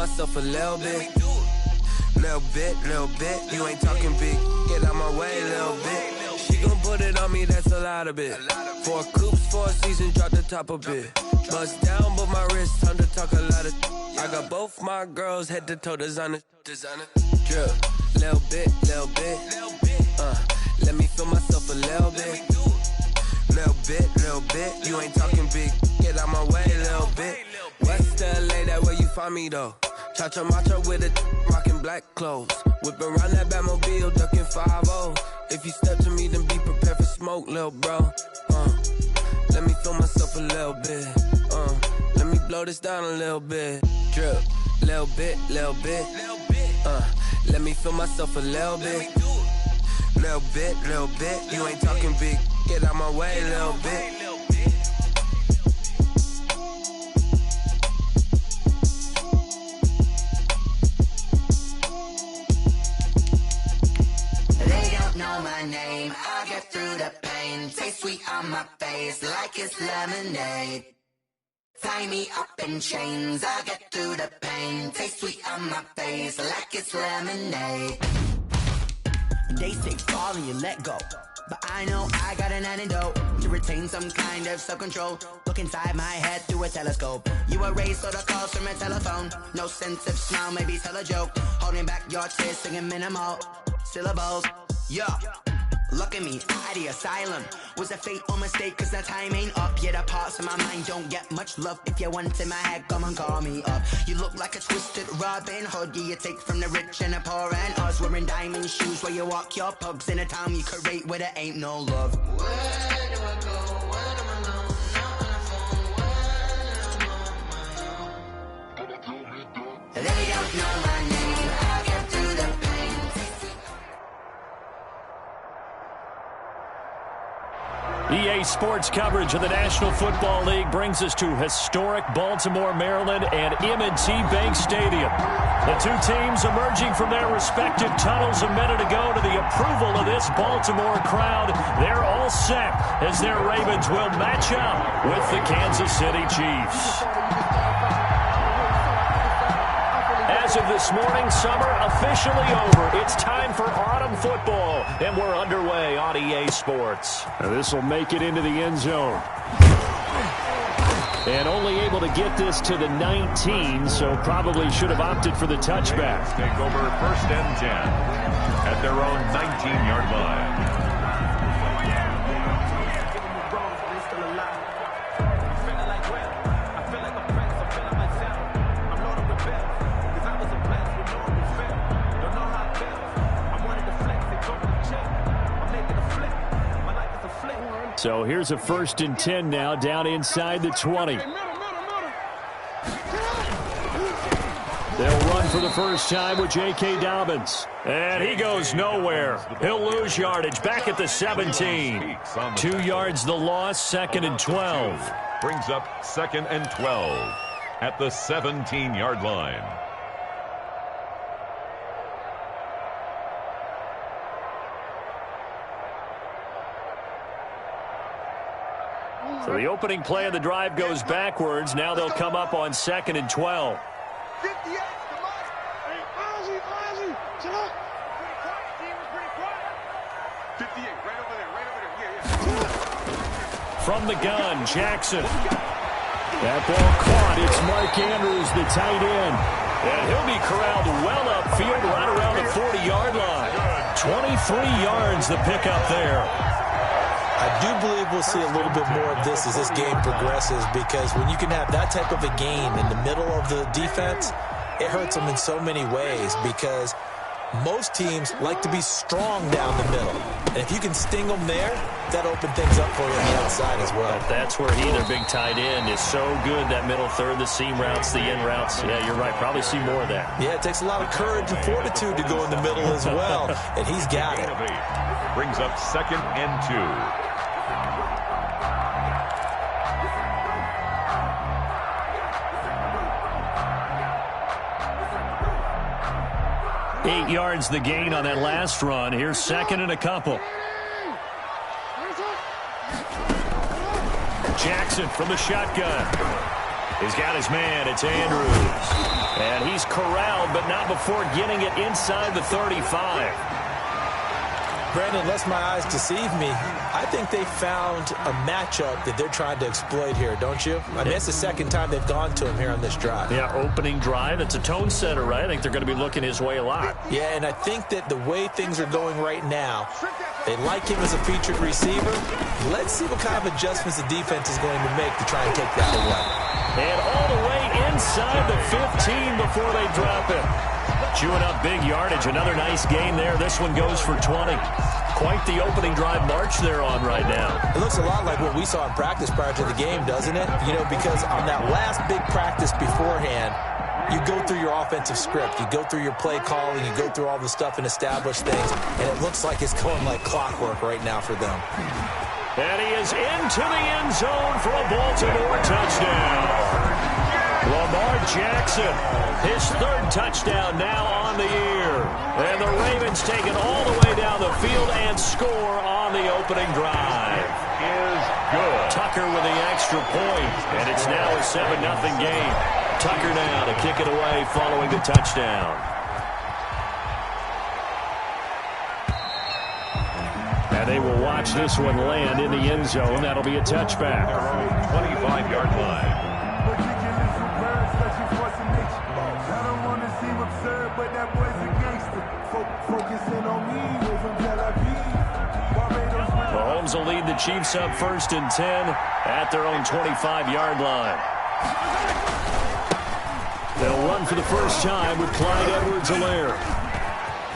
myself a little bit. Little bit, you ain't talking big. Get out my way, little bit. She gon' put it on me, that's a lot of it. 4 coops, 4 seasons, drop the top a bit. Bust down, but my wrist, time to talk a lot of. I got both my girls head to toe designer. Drip, little bit. Let me feel myself a little bit. Little bit, you ain't talking big. Get out my way, little bit. West LA, that where you find me though. Cha-cha matcha with it, rockin' black clothes. Whippin' around that Batmobile, duckin' 5-0. If you step to me, then be prepared for smoke, lil' bro. Let me feel myself a little bit. Let me blow this down a little bit. Drip, little bit. Let me feel myself a little bit. Little bit, you ain't talking big. Get out my way, little bit. Know my name, I'll get through the pain. Taste sweet on my face like it's lemonade. Tie me up in chains, I'll get through the pain. Taste sweet on my face like it's lemonade. They say fall and you let go, but I know I got an antidote to retain some kind of self-control. Look inside my head through a telescope. You erase all the calls from a telephone. No sense of smile, maybe tell a joke. Holding back your tears, singing minimal syllables. Yeah, look at me, out the asylum. Was a fate or mistake, cause the time ain't up. Yeah, the parts of my mind don't get much love. If you want in my head, come and call me up. You look like a twisted Robin Hood. Yeah, you take from the rich and the poor and us. Wearing diamond shoes where you walk your pugs in a town you create where there ain't no love. Where do I go? When am I alone? Not on the phone. When I'm on my own. They don't know my name. I'll get through the pain. EA Sports coverage of the National Football League brings us to historic Baltimore, Maryland, and M&T Bank Stadium. The two teams emerging from their respective tunnels a minute ago to the approval of this Baltimore crowd. They're all set as their Ravens will match up with the Kansas City Chiefs. As of this morning, summer officially over. It's time for autumn football, and we're underway on EA Sports. This will make it into the end zone. And only able to get this to the 19, so probably should have opted for the touchback. Take over 1st and 10 at their own 19-yard line. So here's a 1st and 10 now, down inside the 20. They'll run for the first time with J.K. Dobbins. And he goes nowhere. He'll lose yardage back at the 17. 2 yards the loss, 2nd and 12. Brings up 2nd and 12 at the 17-yard line. So the opening play of the drive goes backwards. Now they'll come up on 2nd and 12. From the gun, Jackson. That ball caught. It's Mark Andrews, the tight end. And he'll be corralled well upfield right around the 40-yard line. 23 yards the pickup there. I do believe we'll see a little bit more of this as this game progresses, because when you can have that type of a gain in the middle of the defense, it hurts them in so many ways, because most teams like to be strong down the middle. And if you can sting them there, that opens things up for you on the outside as well. But that's where he, their big tight end, is so good, that middle third, the seam routes, the in routes. Yeah, you're right. Probably see more of that. Yeah, it takes a lot of courage and fortitude to go in the middle as well, and he's got it. Brings up 2nd and 2. 8 yards the gain on that last run. Here's 2nd and a couple. Jackson from the shotgun. He's got his man. It's Andrews. And he's corralled, but not before getting it inside the 35. Brandon, unless my eyes deceive me, I think they found a matchup that they're trying to exploit here, don't you? I mean, it's the second time they've gone to him here on this drive. Yeah, opening drive. It's a tone setter, right? I think they're going to be looking his way a lot. Yeah, and I think that the way things are going right now, they like him as a featured receiver. Let's see what kind of adjustments the defense is going to make to try and take that away. And all the way inside the 15 before they drop it. Chewing up big yardage. Another nice gain there. This one goes for 20. Quite the opening drive march they're on right now. It looks a lot like what we saw in practice prior to the game, doesn't it? You know, because on that last big practice beforehand, you go through your offensive script. You go through your play calling. You go through all the stuff and establish things. And it looks like it's going like clockwork right now for them. And he is into the end zone for a Baltimore touchdown. Lamar Jackson, his third touchdown now on the year. And the Ravens take it all the way down the field and score on the opening drive. Is good. Tucker with the extra point, and it's now a 7-0 game. Tucker now to kick it away following the touchdown. And they will watch this one land in the end zone. That'll be a touchback. 25-yard line. Mahomes will lead the Chiefs up 1st and 10 at their own 25-yard line. They'll run for the first time with Clyde Edwards-Helaire.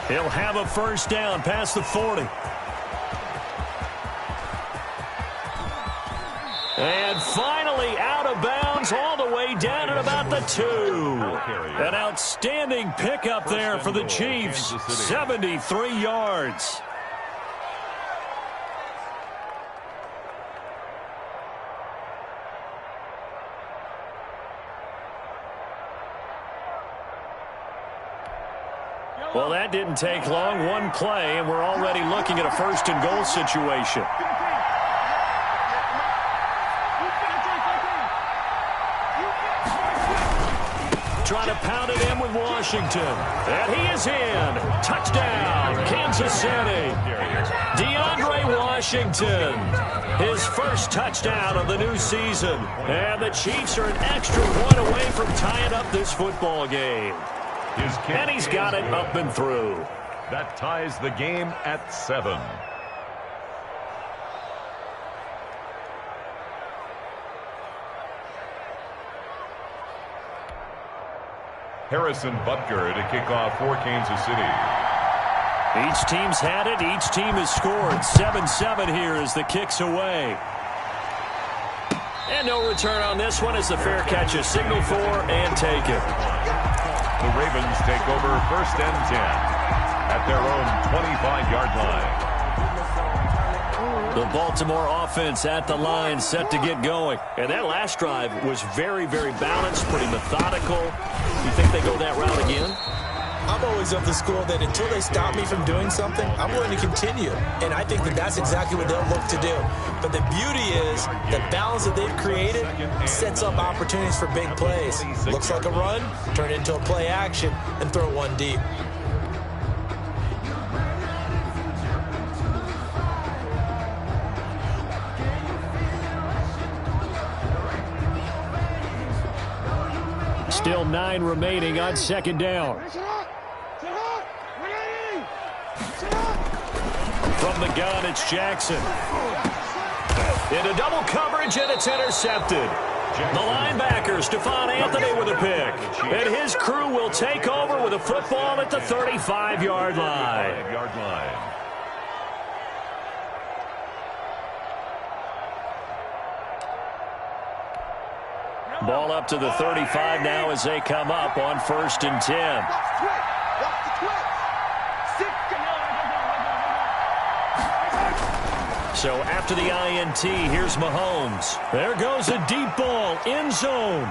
He'll have a first down past the 40. And finally out of bounds all the way down at about the 2. An outstanding pickup there for the Chiefs. 73 yards. Well, that didn't take long. One play, and we're already looking at a 1st and goal situation. Trying to pound it in with Washington. And he is in. Touchdown, Kansas City. DeAndre Washington. His first touchdown of the new season. And the Chiefs are an extra point away from tying up this football game. And he's got it up and through. That ties the game at 7. Harrison Butker to kick off for Kansas City. Each team's had it. Each team has scored. 7-7 here as the kick's away. And no return on this one as the fair catch is signaled for and taken. The Ravens take over 1st and 10 at their own 25-yard line. The Baltimore offense at the line set to get going. And that last drive was very, very balanced, pretty methodical. You think they go that route again? I'm always of the school that until they stop me from doing something, I'm going to continue. And I think that that's exactly what they'll look to do. But the beauty is the balance that they've created sets up opportunities for big plays. Looks like a run, turn it into a play action, and throw one deep. Still 9 remaining on 2nd down. From the gun, it's Jackson. Into double coverage, and it's intercepted. The linebacker, Stephon Anthony, with a pick. And his crew will take over with a football at the 35-yard line. Ball up to the 35 now as they come up on 1st and 10. So after the INT, here's Mahomes. There goes a deep ball, end zone.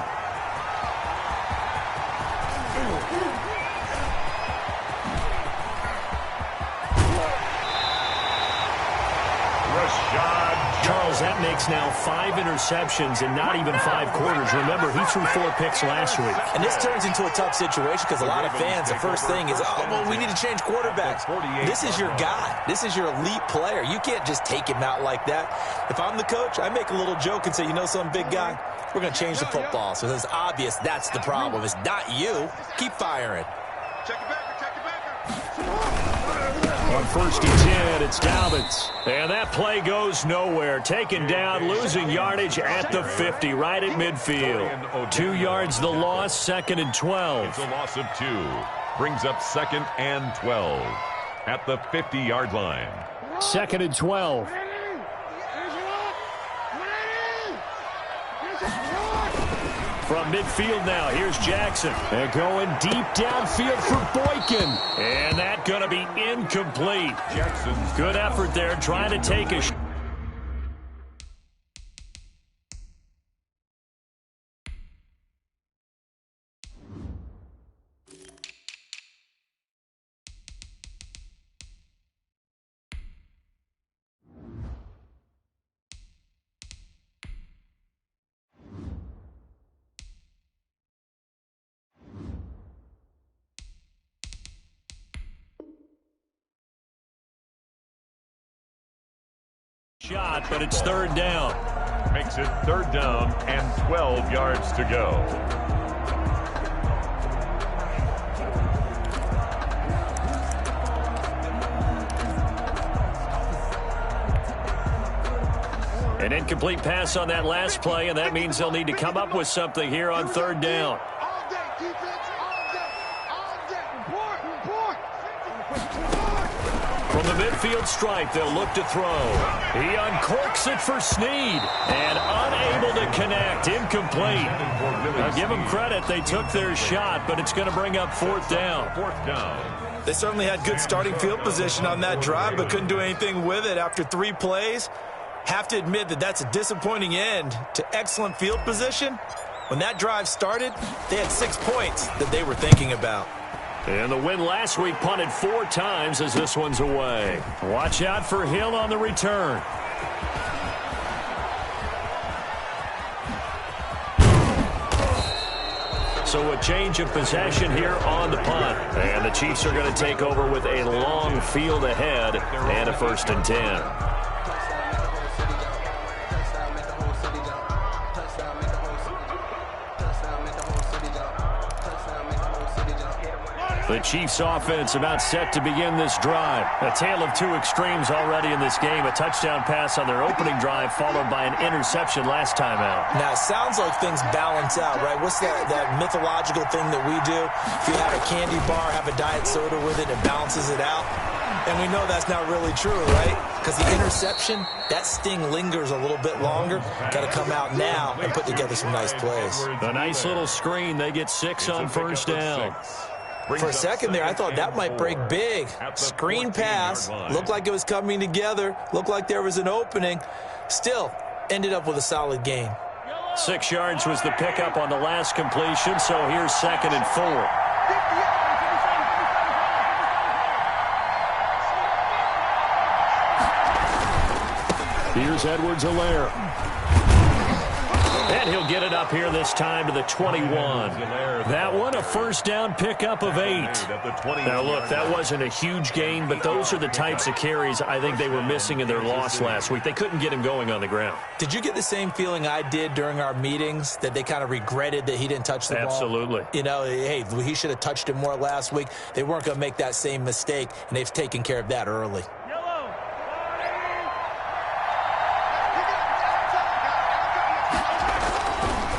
Charles that makes now 5 interceptions in not even 5 quarters. Remember, he threw 4 picks last week. And this turns into a tough situation because a lot of fans, the first thing is, oh, well, we need to change quarterbacks. This is your guy. This is your elite player. You can't just take him out like that. If I'm the coach, I make a little joke and say, you know some big guy, we're going to change the football. So it's obvious that's the problem. It's not you. Keep firing. Check it back. On 1st and 10, it's Dobbins. And that play goes nowhere. Taken down, losing yardage at the 50, right at midfield. 2 yards the loss, 2nd and 12. It's a loss of 2. Brings up 2nd and 12 at the 50-yard line. 2nd and 12. From midfield now, here's Jackson. They're going deep downfield for Boykin. And that going to be incomplete. Jackson's good effort there, trying to take a shot, but it's 3rd down. Makes it 3rd down and 12 yards to go. An incomplete pass on that last play, and that means they'll need to come up with something here on 3rd down. From the midfield stripe, they'll look to throw. He uncorks it for Snead, and unable to connect. Incomplete. Now, give them credit. They took their shot, but it's going to bring up 4th down. 4th down. They certainly had good starting field position on that drive, but couldn't do anything with it after 3 plays. Have to admit that that's a disappointing end to excellent field position. When that drive started, they had 6 points that they were thinking about. And the win last week punted 4 times as this one's away. Watch out for Hill on the return. So a change of possession here on the punt. And the Chiefs are going to take over with a long field ahead and a 1st and 10. The Chiefs offense about set to begin this drive. A tale of 2 extremes already in this game. A touchdown pass on their opening drive followed by an interception last time out. Now, it sounds like things balance out, right? What's that mythological thing that we do? If you have a candy bar, have a diet soda with it, it balances it out. And we know that's not really true, right? Because the interception, that sting lingers a little bit longer. Got to come out now and put together some nice plays. A nice little screen. They get 6 on 1st down. For a second there, I thought that might break big. Screen pass. Looked like it was coming together. Looked like there was an opening. Still, ended up with a solid gain. 6 yards was the pickup on the last completion, so here's 2nd and 4. Here's Edwards-Helaire. And he'll get it up here this time to the 21. That one a 1st down pickup of 8. Now, look, that wasn't a huge gain, but those are the types of carries I think they were missing in their loss last week. They couldn't get him going on the ground. Did you get the same feeling I did during our meetings, that they kind of regretted that he didn't touch the ball? Absolutely. You know, hey, he should have touched it more last week. They weren't going to make that same mistake, and they've taken care of that early.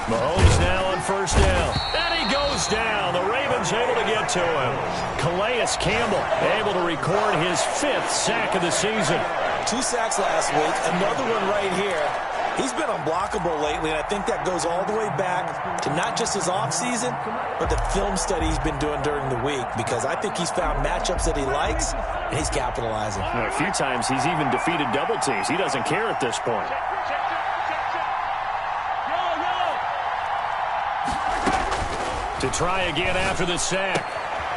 Mahomes now on 1st down. And he goes down. The Ravens able to get to him. Calais Campbell able to record his 5th sack of the season. 2 sacks last week. Another one right here. He's been unblockable lately, and I think that goes all the way back to not just his offseason, but the film study he's been doing during the week, because I think he's found matchups that he likes, and he's capitalizing. A few times he's even defeated double teams. He doesn't care at this point. To try again after the sack.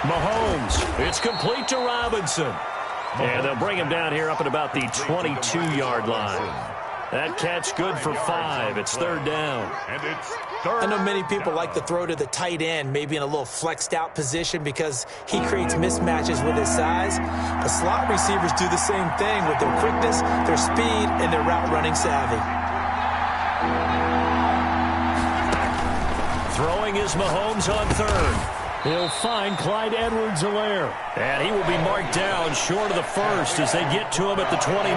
Mahomes. It's complete to Robinson. And they'll bring him down here up at about the 22-yard line. That catch good for 5. It's third down. And it's third. I know many people like to throw to the tight end, maybe in a little flexed out position because he creates mismatches with his size. But slot receivers do the same thing with their quickness, their speed, and their route running savvy. Throwing is Mahomes on third. He'll find Clyde Edwards-Helaire. And he will be marked down short of the first as they get to him at the 29.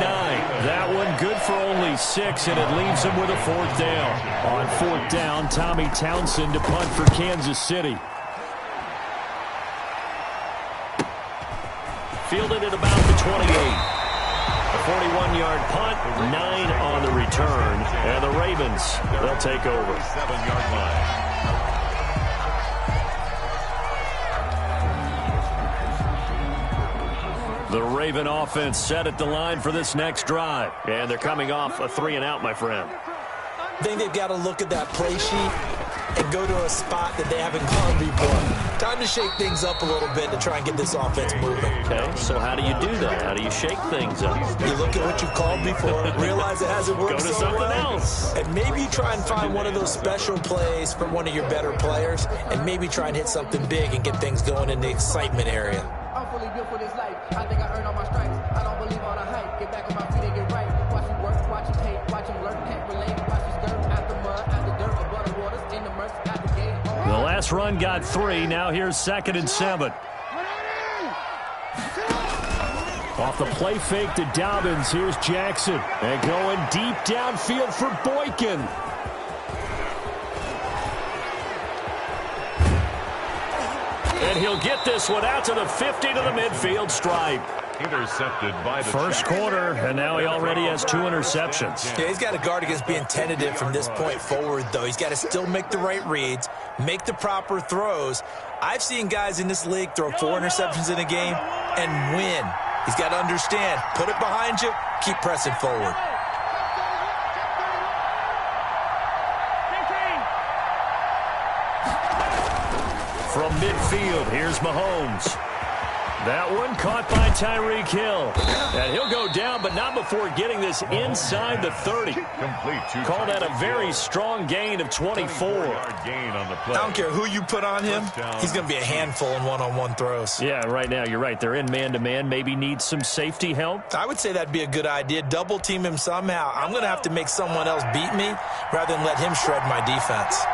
That one good for only 6, and it leaves him with a fourth down. On fourth down, Tommy Townsend to punt for Kansas City. Fielded at about the 28. A 41-yard punt, 9 on the return. And the Ravens, they'll take over. 7-yard line. The Raven offense set at the line for this next drive. And they're coming off a 3-and-out, my friend. I think they've got to look at that play sheet and go to a spot that they haven't gone before. Time to shake things up a little bit to try and get this offense moving. Okay, so how do you do that? How do you shake things up? You look at what you've called before, realize it hasn't worked Go to so something well, else. and maybe you try and find one of those special plays from one of your better players, and maybe try and hit something big and get things going in the excitement area. I'm fully built for this life. I think I earned all my stripes. I don't believe all the hype. Get back on my feet and get right. Watch you work, watch you hate, watch him lurk, can't relate. Watch you skirt out the mud, out the dirt, above the waters, in the murk, out the gate. The last run got 3. Now here's 2nd and 7. Off the play fake to Dobbins, here's Jackson. And going deep downfield for Boykin. And he'll get this one out to the 50 to the midfield stripe. Intercepted by the First quarter, and now he already has 2 interceptions. Yeah, he's got to guard against being tentative from this point forward, though. He's got to still make the right reads, make the proper throws. I've seen guys in this league throw 4 interceptions in a game and win. He's got to understand, put it behind you, keep pressing forward. From midfield, here's Mahomes. That one caught by Tyreek Hill. And he'll go down, but not before getting this inside the 30. Complete. Call that a very strong gain of 24. Gain on the play. I don't care who you put on him, he's going to be a handful in one-on-one throws. Yeah, right now, you're right. They're in man-to-man. Maybe need some safety help. I would say that'd be a good idea. Double team him somehow. I'm going to have to make someone else beat me rather than let him shred my defense.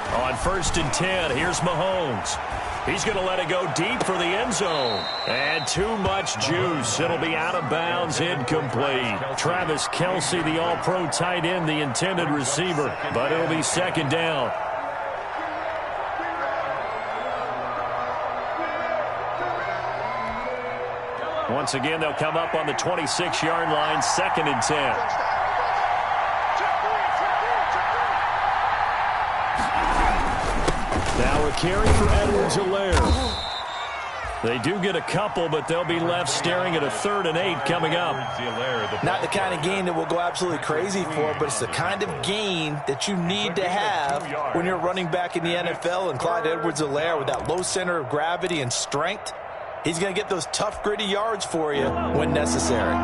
On 1st and 10, here's Mahomes. He's going to let it go deep for the end zone. And too much juice. It'll be out of bounds, incomplete. Travis Kelce, the all-pro tight end, the intended receiver. But it'll be 2nd down. Once again, they'll come up on the 26-yard line, 2nd and 10. Now a carry for Edwards-Helaire. They do get a couple, but they'll be left staring at a 3rd and 8 coming up. Not the kind of gain that we'll go absolutely crazy for, but it's the kind of gain that you need to have when you're running back in the NFL. And Clyde Edwards-Helaire, with that low center of gravity and strength, he's going to get those tough, gritty yards for you when necessary.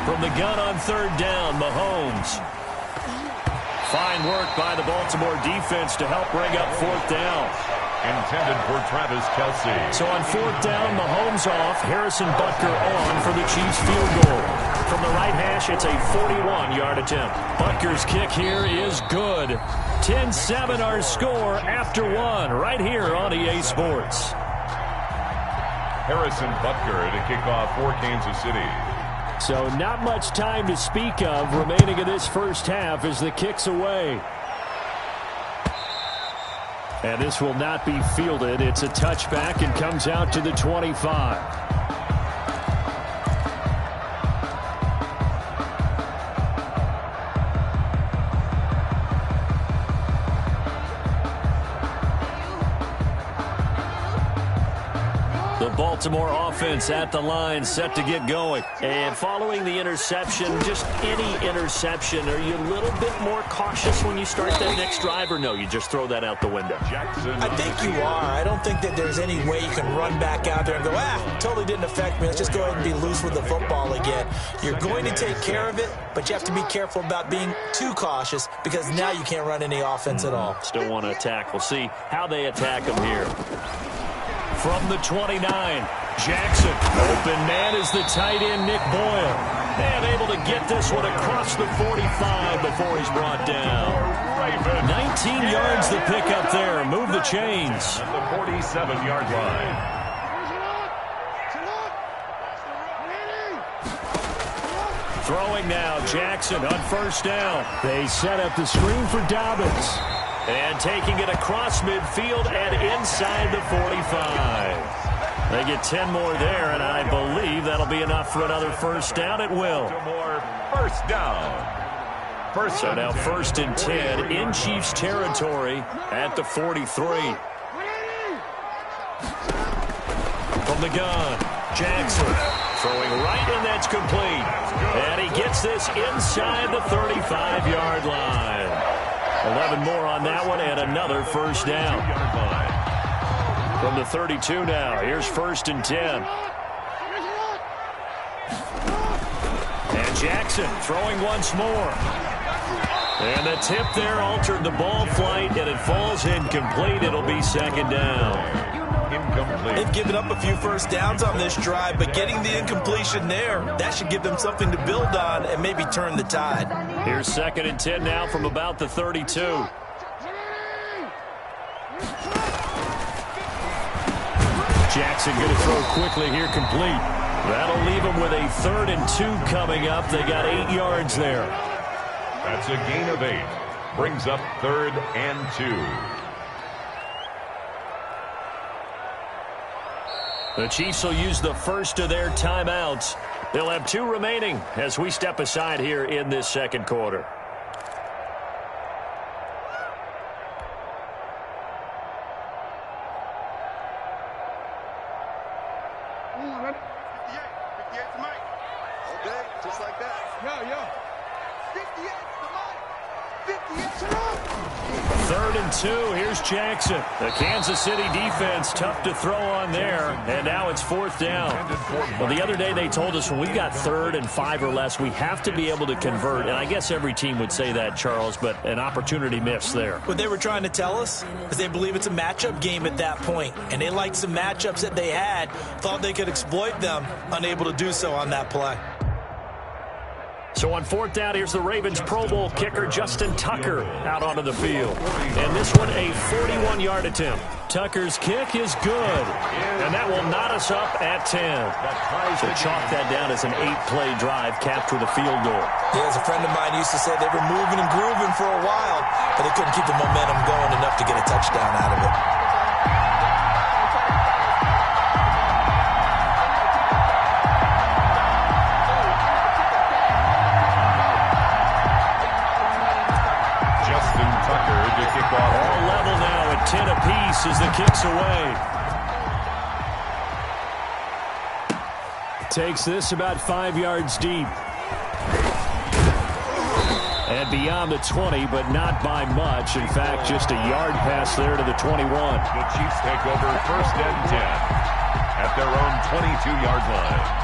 From the gun on 3rd down, Mahomes. Fine work by the Baltimore defense to help bring up 4th down. Intended for Travis Kelce. So on 4th down, Mahomes off, Harrison Butker on for the Chiefs field goal. From the right hash, it's a 41-yard attempt. Butker's kick here is good. 10-7 our score after 1 right here on EA Sports. Harrison Butker to kick off for Kansas City. So not much time to speak of remaining in this first half as the kick's away. And this will not be fielded. It's a touchback and comes out to the 25. The Baltimore offense at the line, set to get going. And following the interception, just any interception, are you a little bit more cautious when you start that next drive, or no, you just throw that out the window? I think you are. I don't think that there's any way you can run back out there and go, totally didn't affect me. Let's just go ahead and be loose with the football again. You're going to take care of it, but you have to be careful about being too cautious because now you can't run any offense at all. Still want to attack. We'll see how they attack him here. From the 29, Jackson. Open man is the tight end, Nick Boyle. And able to get this one across the 45 before he's brought down. 19 yards the pickup there. Move the chains. At the 47-yard line. Throwing now, Jackson on first down. They set up the screen for Dobbins. And taking it across midfield and inside the 45. They get 10 more there, and I believe that'll be enough for another first down. It will. First down. So now first and 10 in Chiefs territory at the 43. From the gun, Jackson throwing right, and that's complete. And he gets this inside the 35-yard line. 11 more on that one, and another first down. From the 32 now, here's first and 10. And Jackson throwing once more. And the tip there altered the ball flight, and it falls incomplete. It'll be second down. Incomplete. They've given up a few first downs on this drive, but getting the incompletion there, that should give them something to build on and maybe turn the tide. Here's second and 10 now from about the 32. Jackson going to throw quickly here, complete. That'll leave them with a 3rd and 2 coming up. They got 8 yards there. That's a gain of 8. Brings up 3rd and 2. The Chiefs will use the first of their timeouts. They'll have 2 remaining as we step aside here in this second quarter. Okay, just like that. Yo. 58 to Mike. 58 to Mike. 3rd and 2. Here's Jackson. The Kansas City defense tough to throw on there, and now it's 4th down. Well, the other day they told us when we've got 3rd and 5 or less, we have to be able to convert, and I guess every team would say that, Charles, but an opportunity missed there. What they were trying to tell us is they believe it's a matchup game at that point, and they liked some matchups that they had, thought they could exploit them, unable to do so on that play. So on 4th down, here's the Ravens Pro Bowl kicker Justin Tucker out onto the field. And this one a 41-yard attempt. Tucker's kick is good. And that will knot us up at 10. So chalk that down as an 8-play drive capped with a field goal. Yeah, as a friend of mine used to say, they were moving and grooving for a while, but they couldn't keep the momentum going enough to get a touchdown out of it. All level now at 10 apiece as the kick's away. Takes this about 5 yards deep. And beyond the 20, but not by much. In fact, just a yard pass there to the 21. The Chiefs take over 1st and 10 at their own 22-yard line.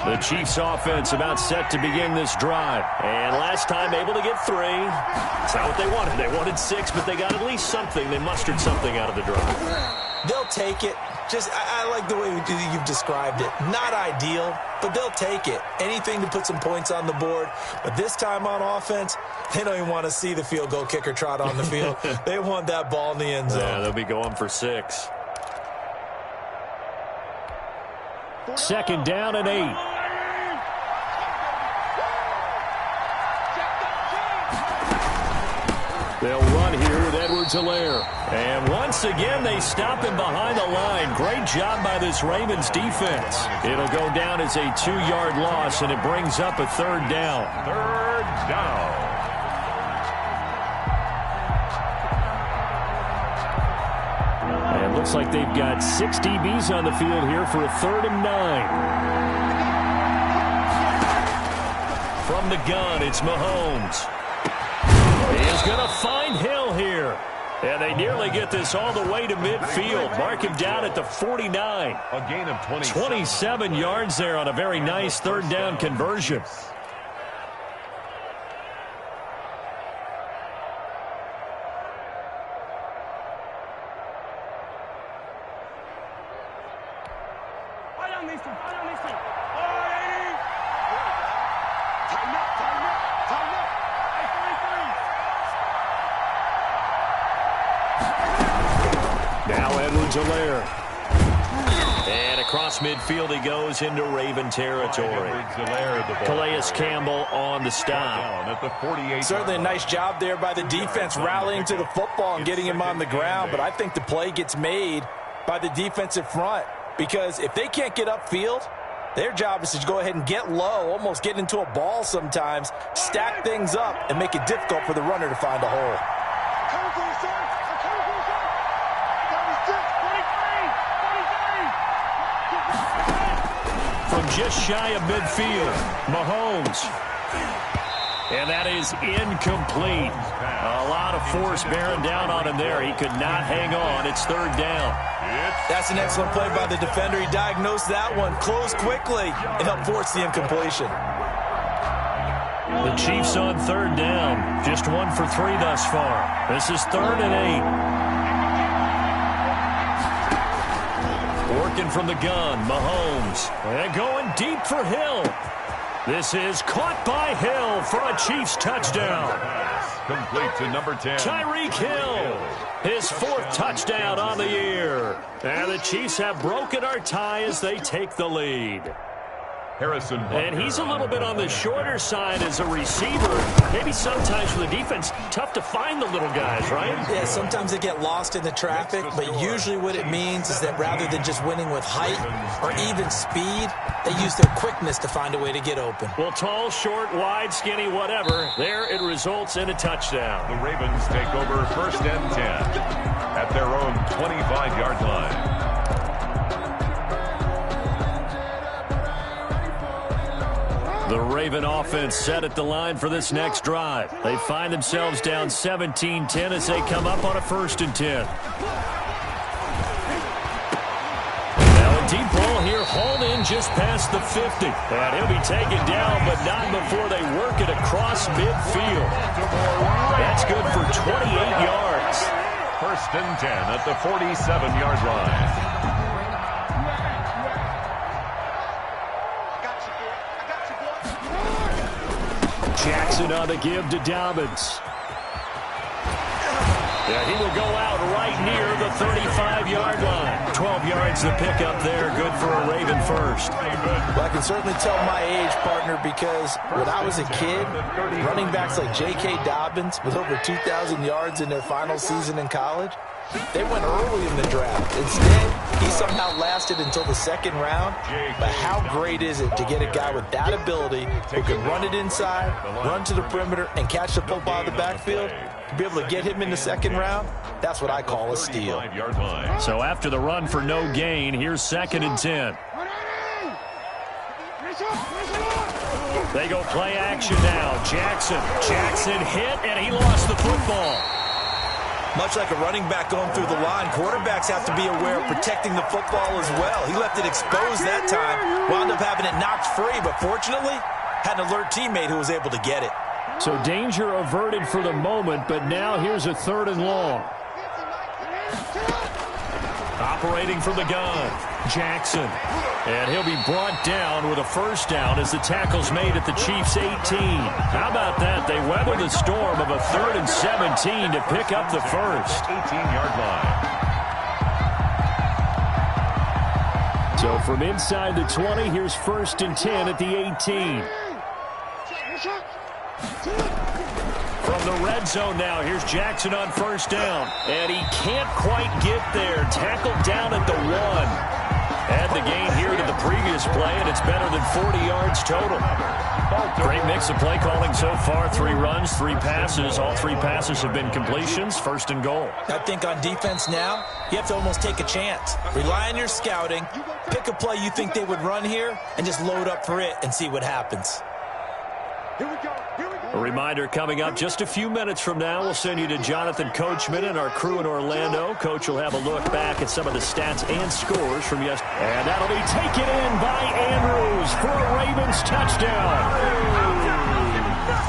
The Chiefs offense about set to begin this drive. And last time able to get 3. It's not what they wanted. They wanted 6, but they got at least something. They mustered something out of the drive. They'll take it. I like the way you've described it. Not ideal, but they'll take it. Anything to put some points on the board. But this time on offense, they don't even want to see the field goal kicker trot on the field. They want that ball in the end zone. Yeah, they'll be going for 6. 2nd down and 8. They'll run here with Edwards Edwards-Helaire. And once again, they stop him behind the line. Great job by this Ravens defense. It'll go down as a 2-yard loss, and it brings up a third down. Third down. And it looks like they've got 6 DBs on the field here for a 3rd and 9. From the gun, it's Mahomes. He is going to find Hill here. And they nearly get this all the way to midfield. Mark him down at the 49. A gain of 27 yards there on a very nice 3rd down conversion. Now Edwards-Helaire. And across midfield he goes into Raven territory. Calais Campbell on the stop. At the 48. Certainly a nice job there by the defense rallying to the football and getting him on the ground, but I think the play gets made by the defensive front because if they can't get upfield, their job is to go ahead and get low, almost get into a ball sometimes, stack things up, and make it difficult for the runner to find a hole. From just shy of midfield, Mahomes. And that is incomplete. A lot of force bearing down on him there. He could not hang on. It's 3rd down. That's an excellent play by the defender. He diagnosed that one, closed quickly, and helped force the incompletion. The Chiefs on 3rd down. Just 1 for 3 thus far. This is 3rd and 8. Working from the gun, Mahomes. And going deep for Hill. This is caught by Hill for a Chiefs touchdown. Complete to number 10. Tyreek Hill, his 4th touchdown on the year. And the Chiefs have broken our tie as they take the lead. Harrison Butker. And he's a little bit on the shorter side as a receiver. Maybe sometimes for the defense, tough to find the little guys, right? Yeah, sometimes they get lost in the traffic, but usually what it means is that rather than just winning with height or even speed, they use their quickness to find a way to get open. Well, tall, short, wide, skinny, whatever, there it results in a touchdown. The Ravens take over 1st and 10 at their own 25-yard line. The Raven offense set at the line for this next drive. They find themselves down 17-10 as they come up on a 1st and 10. Now a deep ball here, hauled in just past the 50. And he'll be taken down, but not before they work it across midfield. That's good for 28 yards. 1st and 10 at the 47-yard line. Jackson on the give to Dobbins. Yeah, he will go out right near the 35-yard line. 12 yards to pick up there. Good for a Raven first. Well, I can certainly tell my age, partner, because when I was a kid, running backs like J.K. Dobbins with over 2,000 yards in their final season in college, they went early in the draft. Instead, he somehow lasted until the 2nd round. But how great is it to get a guy with that ability who can run it inside, run to the perimeter, and catch the football in the backfield? To be able to get him in the 2nd round, that's what I call a steal. So after the run for no gain, here's 2nd and 10. They go play action now. Jackson hit, and he lost the football. Much like a running back going through the line, quarterbacks have to be aware of protecting the football as well. He left it exposed that time, wound up having it knocked free, but fortunately, had an alert teammate who was able to get it. So danger averted for the moment, but now here's a 3rd and long. Operating from the gun, Jackson. And he'll be brought down with a 1st down as the tackle's made at the Chiefs' 18. How about that? They weather the storm of a 3rd and 17 to pick up the 1st. 18-yard line. So from inside the 20, here's 1st and 10 at the 18. From In the red zone now, here's Jackson on first down. And he can't quite get there. Tackled down at the 1. Add the gain here to the previous play, and it's better than 40 yards total. Great mix of play calling so far. 3 runs, 3 passes. All 3 passes have been completions. First and goal. I think on defense now, you have to almost take a chance. Rely on your scouting. Pick a play you think they would run here, and just load up for it and see what happens. Here we go. Here we go. A reminder coming up just a few minutes from now. We'll send you to Jonathan Coachman and our crew in Orlando. Coach will have a look back at some of the stats and scores from yesterday. And that'll be taken in by Andrews for a Ravens touchdown.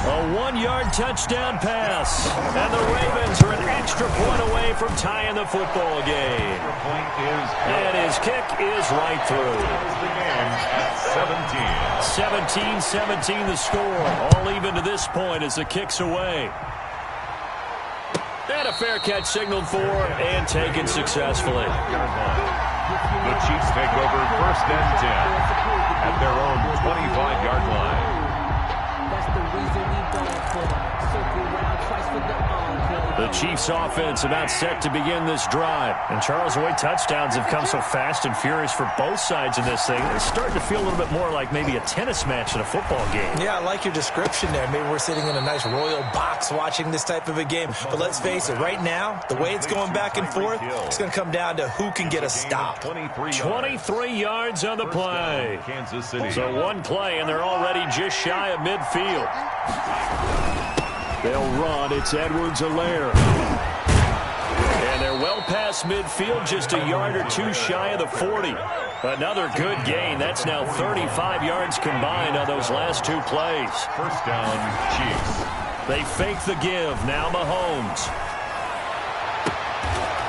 A 1-yard touchdown pass. And the Ravens are an extra point away from tying the football game. And his kick is right through. 17-17 the score. All even to this point as the kick's away. And a fair catch signaled for and taken successfully. The Chiefs take over 1st and 10 at their own 25-yard line. That's the reason we don't put circle round twice for the encore. The Chiefs offense about set to begin this drive. And Charles, the way touchdowns have come so fast and furious for both sides in this thing, it's starting to feel a little bit more like maybe a tennis match in a football game. Yeah, I like your description there. Maybe we're sitting in a nice royal box watching this type of a game. But let's face it, right now, the way it's going back and forth, it's going to come down to who can get a stop. 23 yards on the play. Kansas City. So 1 play, and they're already just shy of midfield. They'll run. It's Edwards-Helaire. And they're well past midfield, just a yard or 2 shy of the 40. Another good gain. That's now 35 yards combined on those last 2 plays. First down, Chiefs. They fake the give. Now Mahomes.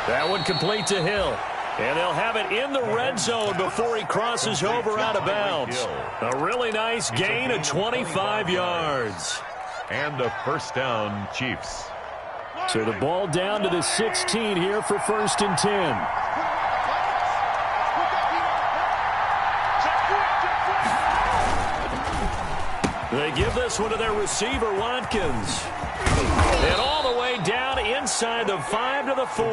That one complete to Hill. And they'll have it in the red zone before he crosses over out of bounds. A really nice gain of 25 yards. And a first down, Chiefs. So the ball down to the 16 here for 1st and 10. They give this one to their receiver, Watkins. And all the way down inside the 5 to the 4.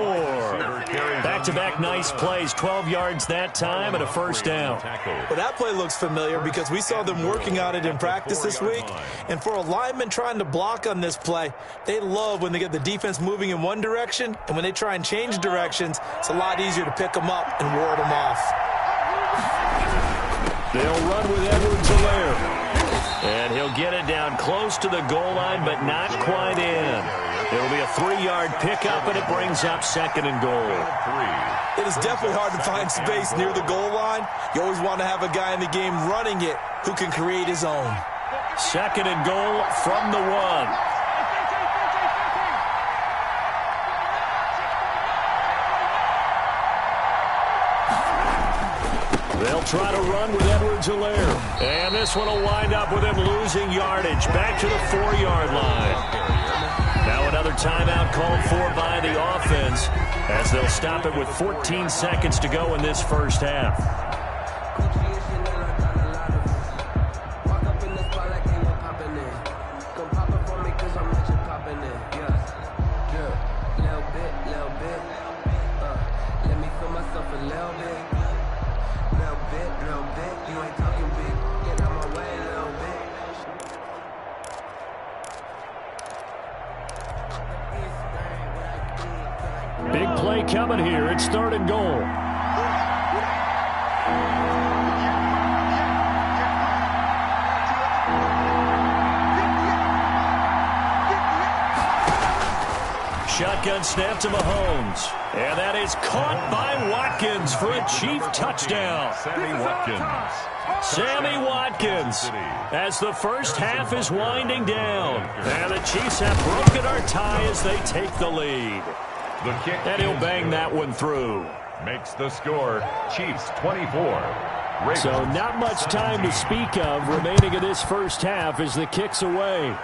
Back-to-back nice plays, 12 yards that time and a first down. Well, that play looks familiar because we saw them working on it in practice this week. And for a lineman trying to block on this play, they love when they get the defense moving in one direction. And when they try and change directions, it's a lot easier to pick them up and ward them off. They'll run with Edwards-Helaire. And he'll get it down close to the goal line, but not quite in. It'll be a 3-yard pickup, and it brings up 2nd and goal. It is definitely hard to find space near the goal line. You always want to have a guy in the game running it who can create his own. 2nd and goal from the 1. They'll try to run with Edwards-Helaire. And this one will wind up with him losing yardage back to the 4-yard line. Now another timeout called for by the offense as they'll stop it with 14 seconds to go in this first half. Big play coming here. It's 3rd and goal. Shotgun snap to Mahomes. And that is caught by Watkins for a Chief touchdown. Sammy Watkins as the first half is winding down. And the Chiefs have broken our tie as they take the lead. And he'll bang that one through. Makes the score Chiefs 24. Ravens. So not much time to speak of remaining in this first half as the kick's away.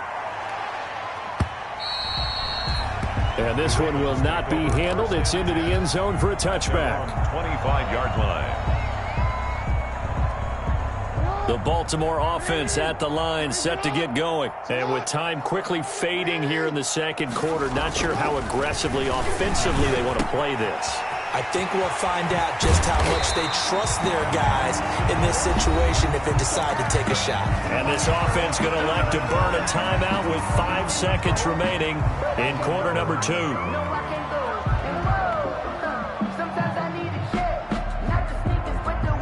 And this one will not be handled. It's into the end zone for a touchback. 25-yard line. The Baltimore offense at the line, set to get going. And with time quickly fading here in the second quarter, not sure how aggressively, offensively they want to play this. I think we'll find out just how much they trust their guys in this situation if they decide to take a shot. And this offense going to elect to burn a timeout with 5 seconds remaining in quarter number 2.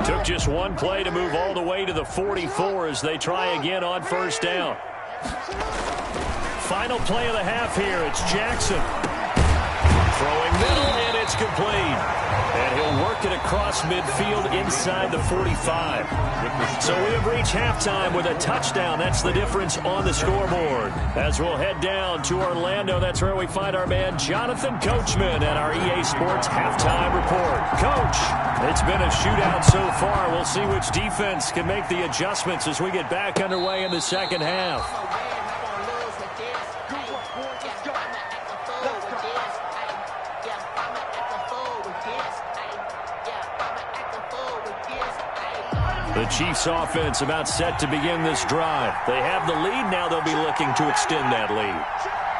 Took just one play to move all the way to the 44 as they try again on first down. Final play of the half here. It's Jackson. Throwing middle, and it's complete. And he'll work it across midfield inside the 45. So we have reached halftime with a touchdown. That's the difference on the scoreboard. As we'll head down to Orlando, that's where we find our man Jonathan Coachman at our EA Sports Halftime Report. Coach, it's been a shootout so far. We'll see which defense can make the adjustments as we get back underway in the second half. The Chiefs offense about set to begin this drive. They have the lead. Now they'll be looking to extend that lead.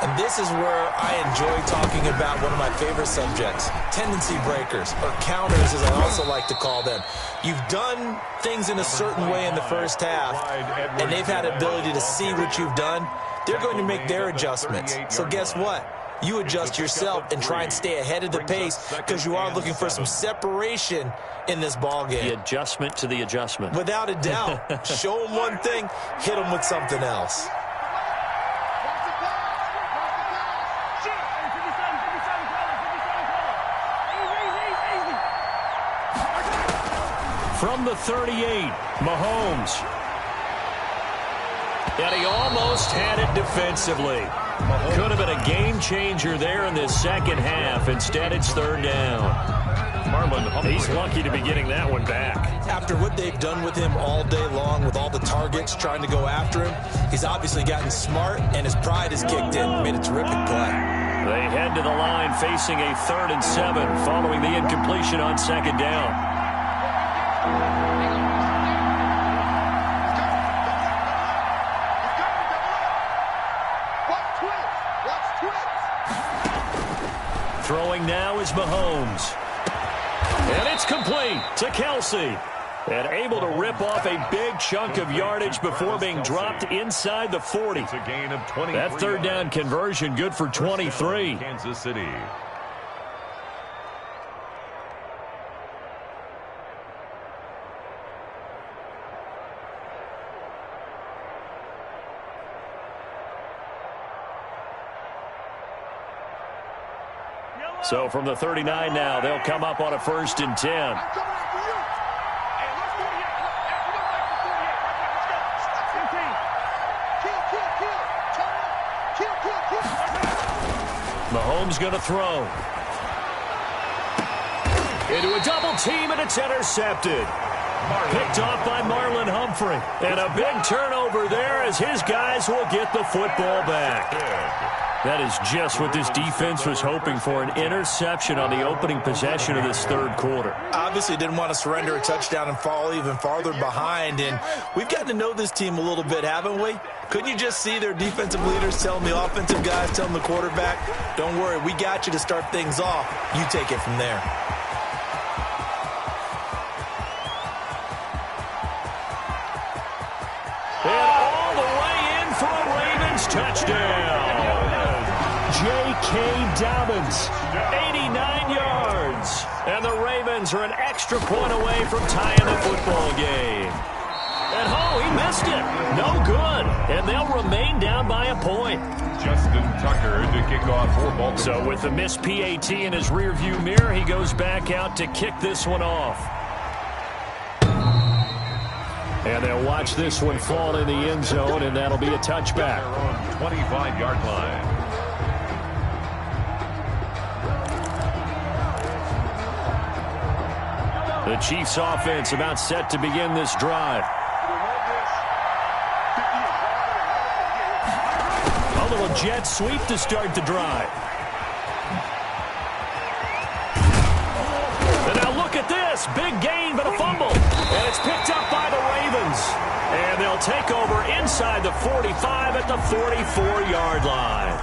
And this is where I enjoy talking about one of my favorite subjects, tendency breakers, or counters as I also like to call them. You've done things in a certain way in the first half, and they've had ability to see what you've done. They're going to make their adjustments. So guess what? You adjust yourself and try and stay ahead of the pace because you are looking for some separation in this ball game. The adjustment to the adjustment. Without a doubt. Show them one thing, hit them with something else. From the 38, Mahomes. And he almost had it defensively. Could have been a game changer there in this second half. Instead, it's third down. He's lucky to be getting that one back. After what they've done with him all day long, with all the targets trying to go after him, he's obviously gotten smart, and his pride has kicked in. Made a terrific play. They head to the line facing a 3rd and 7 following the incompletion on second down. Throwing now is Mahomes. And it's complete to Kelsey. And able to rip off a big chunk of yardage before being dropped inside the 40. It's a gain of 23. That third down conversion good for 23. Kansas City. So from the 39 now, they'll come up on a 1st and 10. Mahomes going to throw. Into a double team, and it's intercepted. Picked off by Marlon Humphrey. And a big turnover there as his guys will get the football back. That is just what this defense was hoping for, an interception on the opening possession of this third quarter. Obviously didn't want to surrender a touchdown and fall even farther behind, and we've gotten to know this team a little bit, haven't we? Couldn't you just see their defensive leaders telling the offensive guys, telling the quarterback, don't worry, we got you to start things off. You take it from there. And all the way in for a Ravens touchdown. J.K. Dobbins, 89 yards. And the Ravens are an extra point away from tying the football game. And, he missed it. No good. And they'll remain down by a point. Justin Tucker to kick off for Baltimore. So with the missed PAT in his rearview mirror, he goes back out to kick this one off. And they'll watch this one fall in the end zone, and that'll be a touchback. 25-yard line. The Chiefs offense about set to begin this drive. A little jet sweep to start the drive. And now look at this. Big gain, but a fumble. And it's picked up by the Ravens. And they'll take over inside the 45 at the 44-yard line.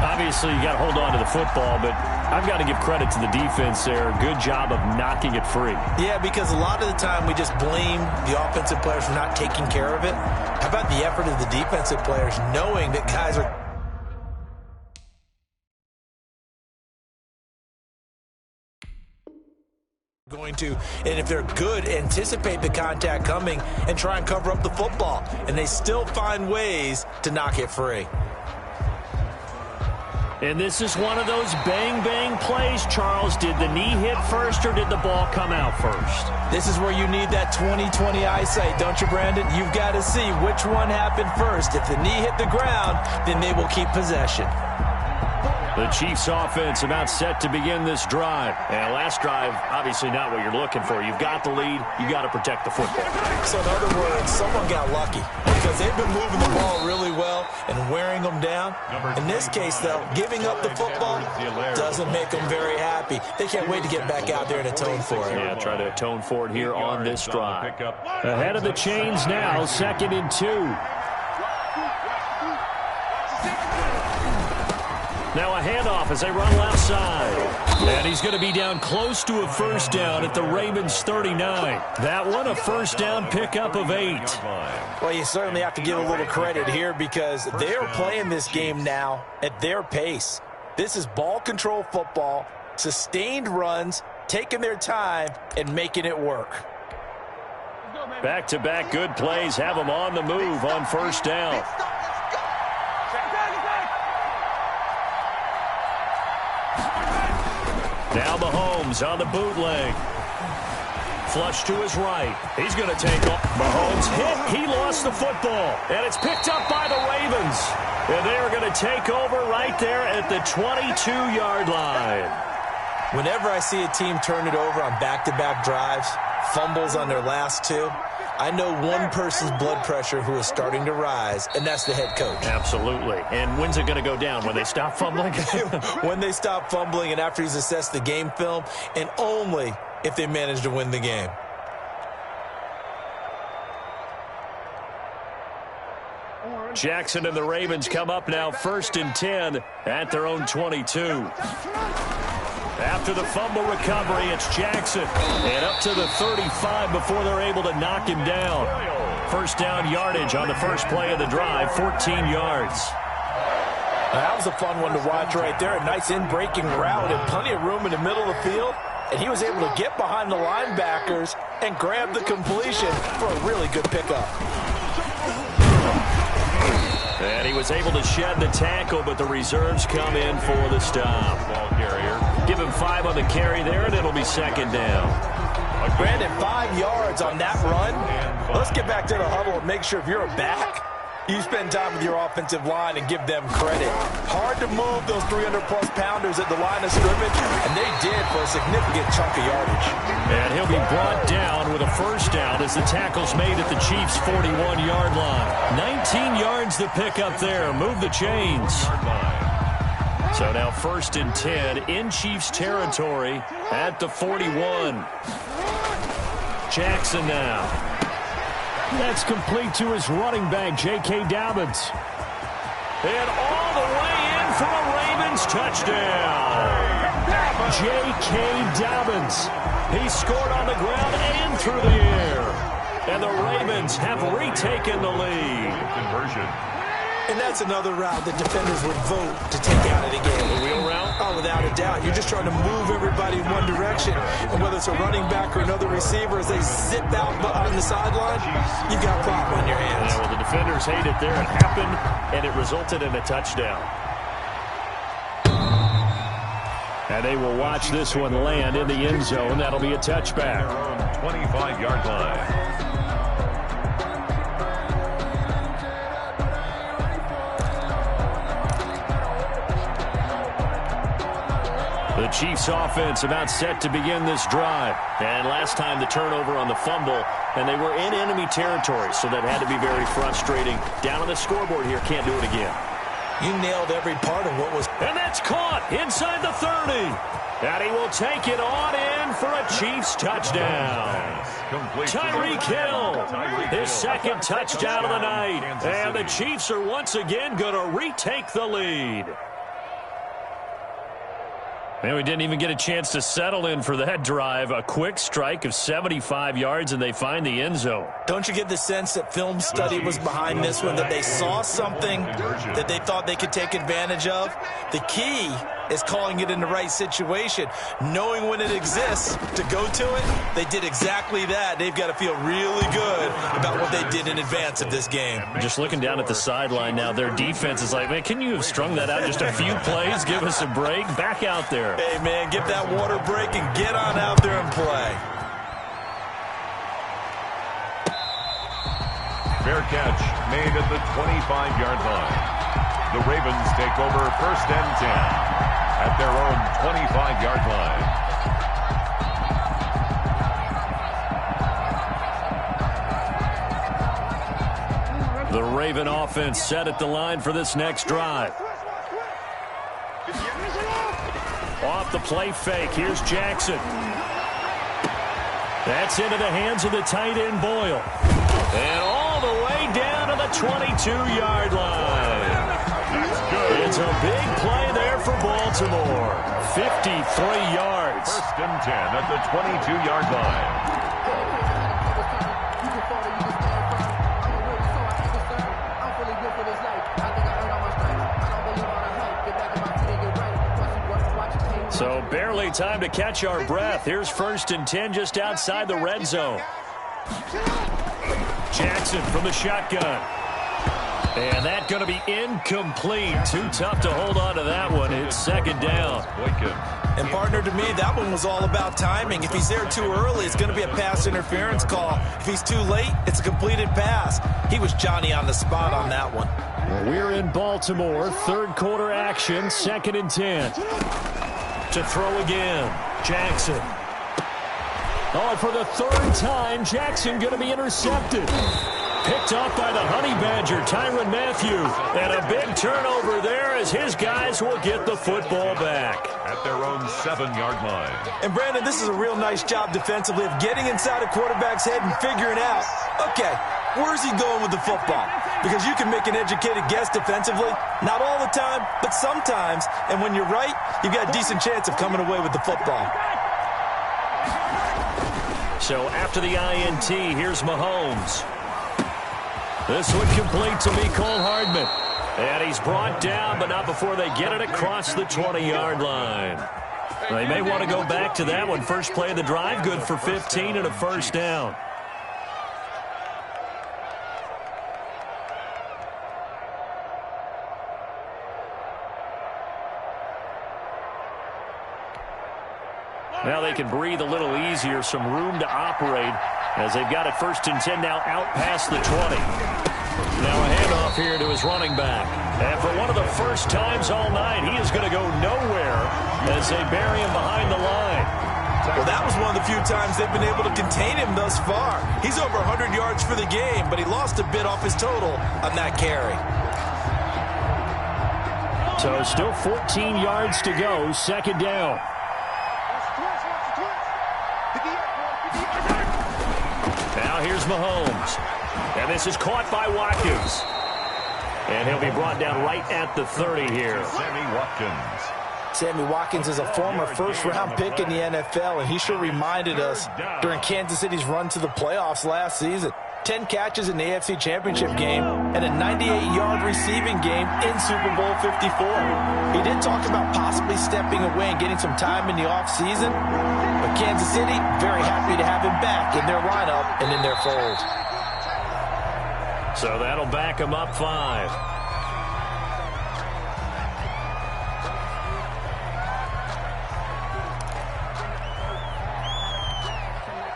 Obviously, you got to hold on to the football, but I've got to give credit to the defense there. Good job of knocking it free. Yeah, because a lot of the time we just blame the offensive players for not taking care of it. How about the effort of the defensive players knowing that guys are going to, and if they're good, anticipate the contact coming and try and cover up the football. And they still find ways to knock it free. And this is one of those bang-bang plays, Charles. Did the knee hit first or did the ball come out first? This is where you need that 20/20 eyesight, don't you, Brandon? You've got to see which one happened first. If the knee hit the ground, then they will keep possession. The Chiefs offense about set to begin this drive. And last drive, obviously not what you're looking for. You've got the lead. You got to protect the football. So in other words, someone got lucky because they've been moving the ball really well and wearing them down. In this case, though, giving up the football doesn't make them very happy. They can't wait to get back out there and atone for it. Yeah, try to atone for it here on this drive. Ahead of the chains now, 2nd and 2. Now a handoff as they run left side. And he's going to be down close to a first down at the Ravens 39. That one a first down pickup of 8. Well, you certainly have to give a little credit here because they're playing this game now at their pace. This is ball control football, sustained runs, taking their time, and making it work. Back-to-back good plays have them on the move on first down. Now Mahomes on the bootleg. Flush to his right. He's going to take off. Mahomes hit. He lost the football. And it's picked up by the Ravens. And they are going to take over right there at the 22-yard line. Whenever I see a team turn it over on back-to-back drives, fumbles on their last two, I know one person's blood pressure who is starting to rise, and that's the head coach. Absolutely. And when's it going to go down? When they stop fumbling? When they stop fumbling and after he's assessed the game film, and only if they manage to win the game. Jackson and the Ravens come up now 1st and 10 at their own 22. After the fumble recovery, it's Jackson. And up to the 35 before they're able to knock him down. First down yardage on the first play of the drive, 14 yards. That was a fun one to watch right there. A nice in-breaking route and plenty of room in the middle of the field. And he was able to get behind the linebackers and grab the completion for a really good pickup. And he was able to shed the tackle, but the reserves come in for the stop. Ball carrier. Give him 5 on the carry there, and it'll be 2nd down. Brandon, 5 yards on that run. Let's get back to the huddle and make sure if you're a back, you spend time with your offensive line and give them credit. Hard to move those 300-plus pounders at the line of scrimmage, and they did for a significant chunk of yardage. And he'll be brought down with a first down as the tackle's made at the Chiefs' 41-yard line. 19 yards to pick up there. Move the chains. So now 1st and 10 in Chiefs territory at the 41. Jackson now. That's complete to his running back, J.K. Dobbins. And all the way in for a Ravens touchdown. J.K. Dobbins. He scored on the ground and through the air. And the Ravens have retaken the lead. Conversion. And that's another route that defenders would vote to take out of the game. The wheel route? Oh, without a doubt. You're just trying to move everybody in one direction. And whether it's a running back or another receiver, as they zip out on the sideline, you've got a problem on your hands. Yeah, well, the defenders hate it there. It happened, and it resulted in a touchdown. And they will watch this one land in the end zone. That'll be a touchback. 25-yard line. The Chiefs offense about set to begin this drive. And last time the turnover on the fumble, and they were in enemy territory, so that had to be very frustrating. Down on the scoreboard here, can't do it again. You nailed every part of what was. And that's caught. inside the 30. And he will take it on in for a Chiefs touchdown. Tyreek Hill, his second touchdown of the night. And the Chiefs are once again going to retake the lead. And we didn't even get a chance to settle in for that drive. A quick strike of 75 yards, and they find the end zone. Don't you get the sense that film study was behind this one, that they saw something that they thought they could take advantage of? The key is calling it in the right situation, knowing when it exists to go to it. They did exactly that. They've got to feel really good about what they did in advance of this game. Just looking down at the sideline now, their defense is like, man, can you have strung that out just a few plays? Give us a break. Back out there. Hey, man, give that water break and get on out there and play. Fair catch made at the 25-yard line. The Ravens take over 1st and 10 at their own 25-yard line. The Raven offense set at the line for this next drive. Off the play fake, here's Jackson. That's into the hands of the tight end Boyle. And all the way down to the 22-yard line. It's a big play there for Baltimore. 53 yards. 1st and 10 at the 22-yard line. So barely time to catch our breath. Here's 1st and 10 just outside the red zone. Jackson from the shotgun. And that's going to be incomplete. Too tough to hold on to that one. It's 2nd down. And, partner, to me, that one was all about timing. If he's there too early, it's going to be a pass interference call. If he's too late, it's a completed pass. He was Johnny on the spot on that one. We're in Baltimore. 3rd quarter action. 2nd and 10. To throw again. Jackson. Oh, and for the 3rd time, Jackson going to be intercepted. Picked off by the Honey Badger, Tyrann Mathieu. And a big turnover there as his guys will get the football back. At their own 7-yard line. And, Brandon, this is a real nice job defensively of getting inside a quarterback's head and figuring out, okay, where's he going with the football? Because you can make an educated guess defensively. Not all the time, but sometimes. And when you're right, you've got a decent chance of coming away with the football. So after the INT, here's Mahomes. This one complete to Mecole Hardman. And he's brought down, but not before they get it across the 20-yard line. They may want to go back to that one. First play of the drive, good for 15 and a 1st down. Now they can breathe a little easier, some room to operate as they've got it 1st and 10 now out past the 20. Now a handoff here to his running back. And for one of the first times all night, he is going to go nowhere as they bury him behind the line. Well, that was one of the few times they've been able to contain him thus far. He's over 100 yards for the game, but he lost a bit off his total on that carry. So still 14 yards to go, 2nd down. Now here's Mahomes. And this is caught by Watkins. And he'll be brought down right at the 30 here. Sammy Watkins is a former 1st-round pick in the NFL, and he sure reminded us during Kansas City's run to the playoffs last season. 10 catches in the AFC Championship game and a 98-yard receiving game in Super Bowl 54. He did talk about possibly stepping away and getting some time in the offseason, but Kansas City very happy to have him back in their lineup and in their fold. So that'll back him up 5.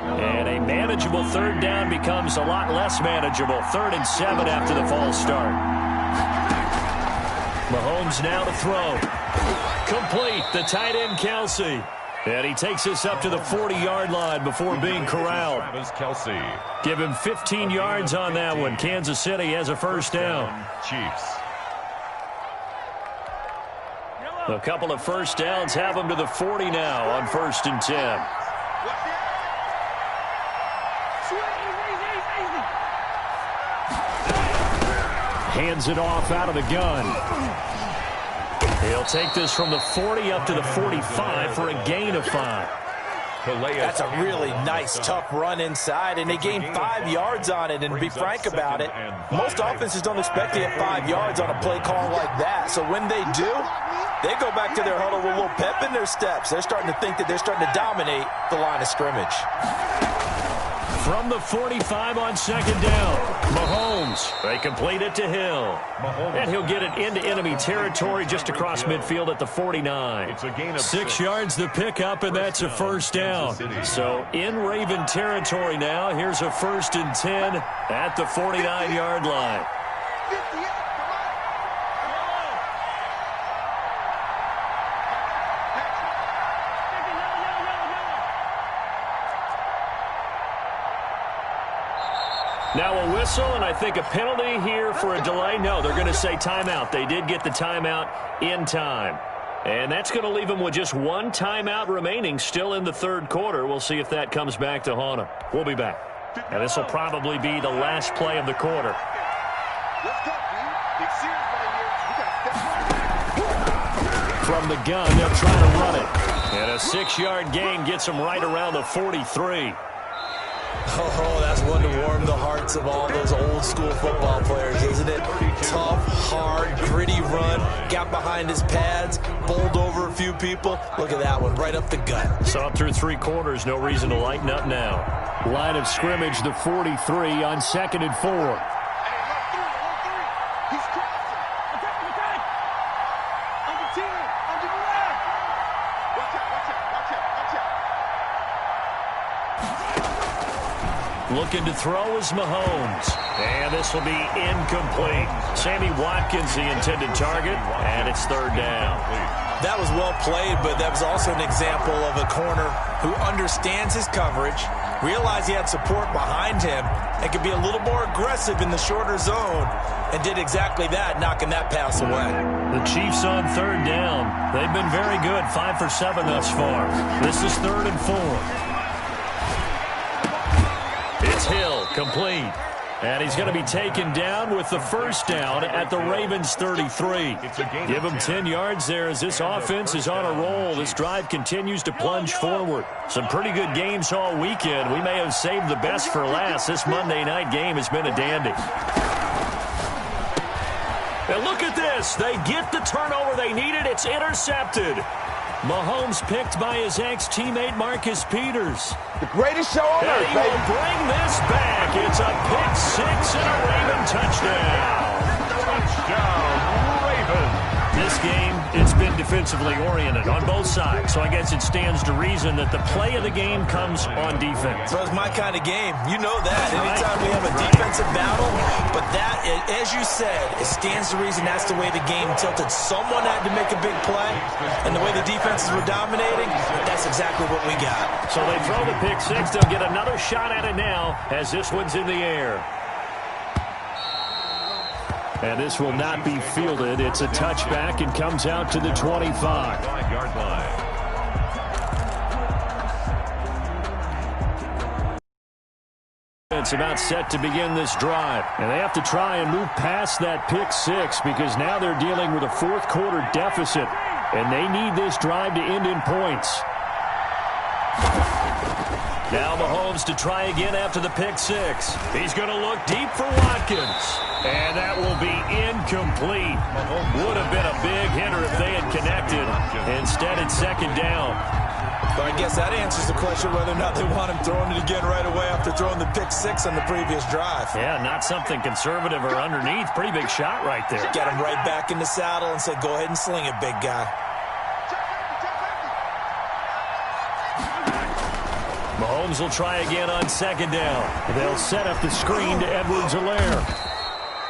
And a manageable 3rd down becomes a lot less manageable. 3rd and 7 after the false start. Mahomes now to throw. Complete, the tight end Kelsey. And he takes us up to the 40-yard line before being corralled. Kelsey. Give him 15 yards on that one. Kansas City has a 1st down. Chiefs. A couple of first downs have them to the 40 now on 1st and 10. Hands it off out of the gun. He'll take this from the 40 up to the 45 for a gain of 5. That's a really nice, tough run inside, and they gained 5 yards on it. And to be frank about it, most offenses don't expect to get 5 yards on a play call like that. So when they do, they go back to their huddle with a little pep in their steps. They're starting to think that they're starting to dominate the line of scrimmage. From the 45 on 2nd down, Mahomes. They complete it to Hill. And he'll get it into enemy territory just across midfield at the 49. 6 yards the pickup, and that's a first down. So in Raven territory now, here's a 1st and 10 at the 49-yard line. Now a whistle, and I think a penalty here for a delay. No, they're going to say timeout. They did get the timeout in time. And that's going to leave them with just 1 timeout remaining still in the 3rd quarter. We'll see if that comes back to haunt them. We'll be back. And this will probably be the last play of the quarter. From the gun, they'll try to run it. And a 6-yard gain gets them right around the 43. Oh, that's one to warm the hearts of all those old-school football players, isn't it? Tough, hard, gritty run, got behind his pads, bowled over a few people. Look at that one, right up the gut. So up through 3 quarters, no reason to lighten up now. Line of scrimmage, the 43 on 2nd and 4. Looking to throw is Mahomes. And this will be incomplete. Sammy Watkins, the intended target, and it's 3rd down. That was well played, but that was also an example of a corner who understands his coverage, realized he had support behind him, and could be a little more aggressive in the shorter zone, and did exactly that, knocking that pass away. The Chiefs on 3rd down. They've been very good, 5 for 7 thus far. This is 3rd and 4. It's Hill, complete. And he's going to be taken down with the 1st down at the Ravens 33. Give him 10 yards there as this offense is on a roll. This drive continues to plunge forward. Some pretty good games all weekend. We may have saved the best for last. This Monday night game has been a dandy. And look at this. They get the turnover they needed. It's intercepted. Mahomes picked by his ex-teammate Marcus Peters. The greatest show on earth, baby. And he will bring this back. It's a pick 6 and a Raven touchdown. Touchdown, Ravens. This game, it's been defensively oriented on both sides, so I guess it stands to reason that the play of the game comes on defense. So it's my kind of game. You know that. Anytime we have a defensive battle, but that, as you said, it stands to reason that's the way the game tilted. Someone had to make a big play, and the way the defenses were dominating, that's exactly what we got. So they throw the pick 6. They'll get another shot at it now as this one's in the air. And this will not be fielded. It's a touchback and comes out to the 25. 5-yard line. It's about set to begin this drive. And they have to try and move past that pick 6 because now they're dealing with a 4th quarter deficit. And they need this drive to end in points. Now Mahomes to try again after the pick 6. He's going to look deep for Watkins. And that will be incomplete. Would have been a big hitter if they had connected. Instead, it's 2nd down. But I guess that answers the question whether or not they want him throwing it again right away after throwing the pick 6 on the previous drive. Yeah, not something conservative or underneath. Pretty big shot right there. Got him right back in the saddle and said, go ahead and sling it, big guy. Mahomes will try again on 2nd down. They'll set up the screen to Edwards-Helaire.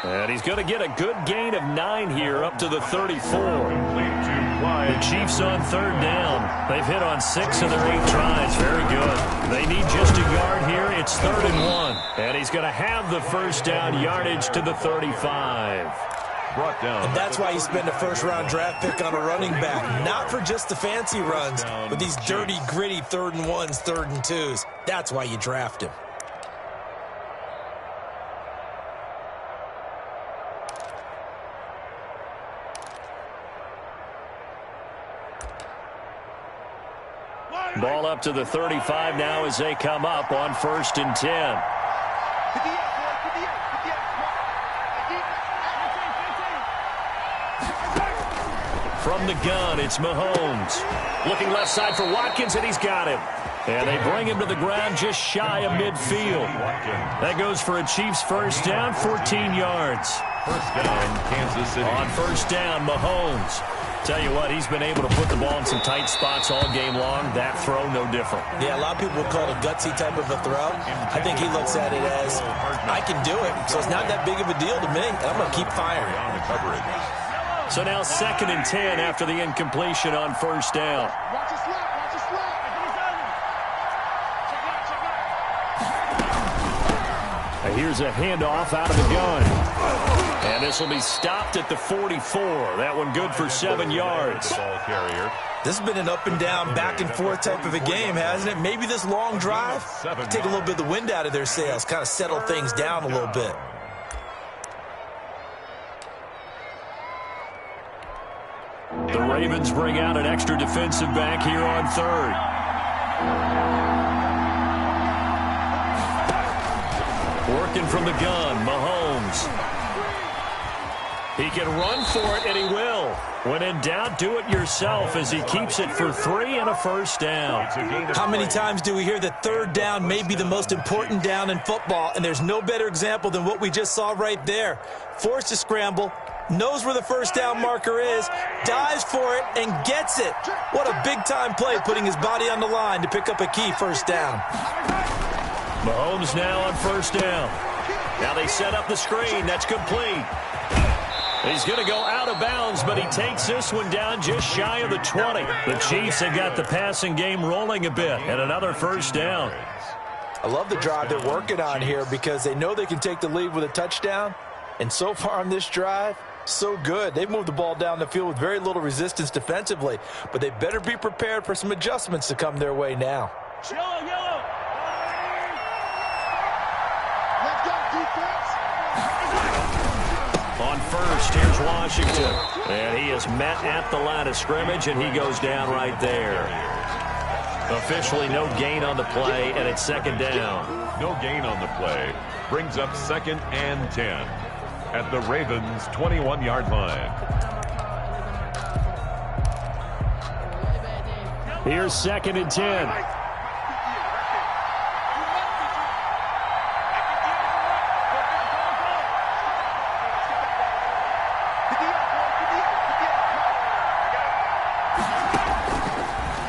And he's going to get a good gain of 9 here up to the 34. The Chiefs on 3rd down. They've hit on 6 of their 8 tries. Very good. They need just a yard here. It's 3rd and 1. And he's going to have the 1st down, yardage to the 35. brought down. And that's why you spend a first-round draft pick on a running back. Not for just the fancy runs, but these dirty, gritty 3rd and 1s, 3rd and 2s. That's why you draft him. Ball up to the 35 now as they come up on 1st and 10. From the gun, it's Mahomes. Looking left side for Watkins, and he's got him. And they bring him to the ground just shy of midfield. That goes for a Chiefs first down, 14 yards. First down, Kansas City. On first down, Mahomes. Tell you what, he's been able to put the ball in some tight spots all game long. That throw, no different. Yeah, a lot of people would call it a gutsy type of a throw. I think he looks at it as, I can do it, so it's not that big of a deal to me. I'm going to keep firing. So now 2nd and 10 after the incompletion on first down. Here's a handoff out of the gun. And this will be stopped at the 44. That one good for 7 yards. This has been an up and down, back and forth type of a game, hasn't it? Maybe this long drive, take a little bit of the wind out of their sails, kind of settle things down a little bit. The Ravens bring out an extra defensive back here on 3rd. Working from the gun, Mahomes. He can run for it, and he will. When in doubt, do it yourself as he keeps it for 3 and a first down. How many times do we hear that 3rd down may be the most important down in football, and there's no better example than what we just saw right there. Forced to scramble, knows where the first down marker is, dives for it, and gets it. What a big-time play, putting his body on the line to pick up a key first down. Mahomes now on first down. Now they set up the screen. That's complete. He's going to go out of bounds, but he takes this one down just shy of the 20. The Chiefs have got the passing game rolling a bit, and another first down. I love the drive they're working on here because they know they can take the lead with a touchdown. And so far on this drive, so good. They've moved the ball down the field with very little resistance defensively, but they better be prepared for some adjustments to come their way now. Yellow. Let's go, defense. On first, here's Washington. And he is met at the line of scrimmage, and he goes down right there. Officially no gain on the play, and it's 2nd down. No gain on the play. Brings up 2nd and 10 at the Ravens' 21-yard line. Here's 2nd and 10.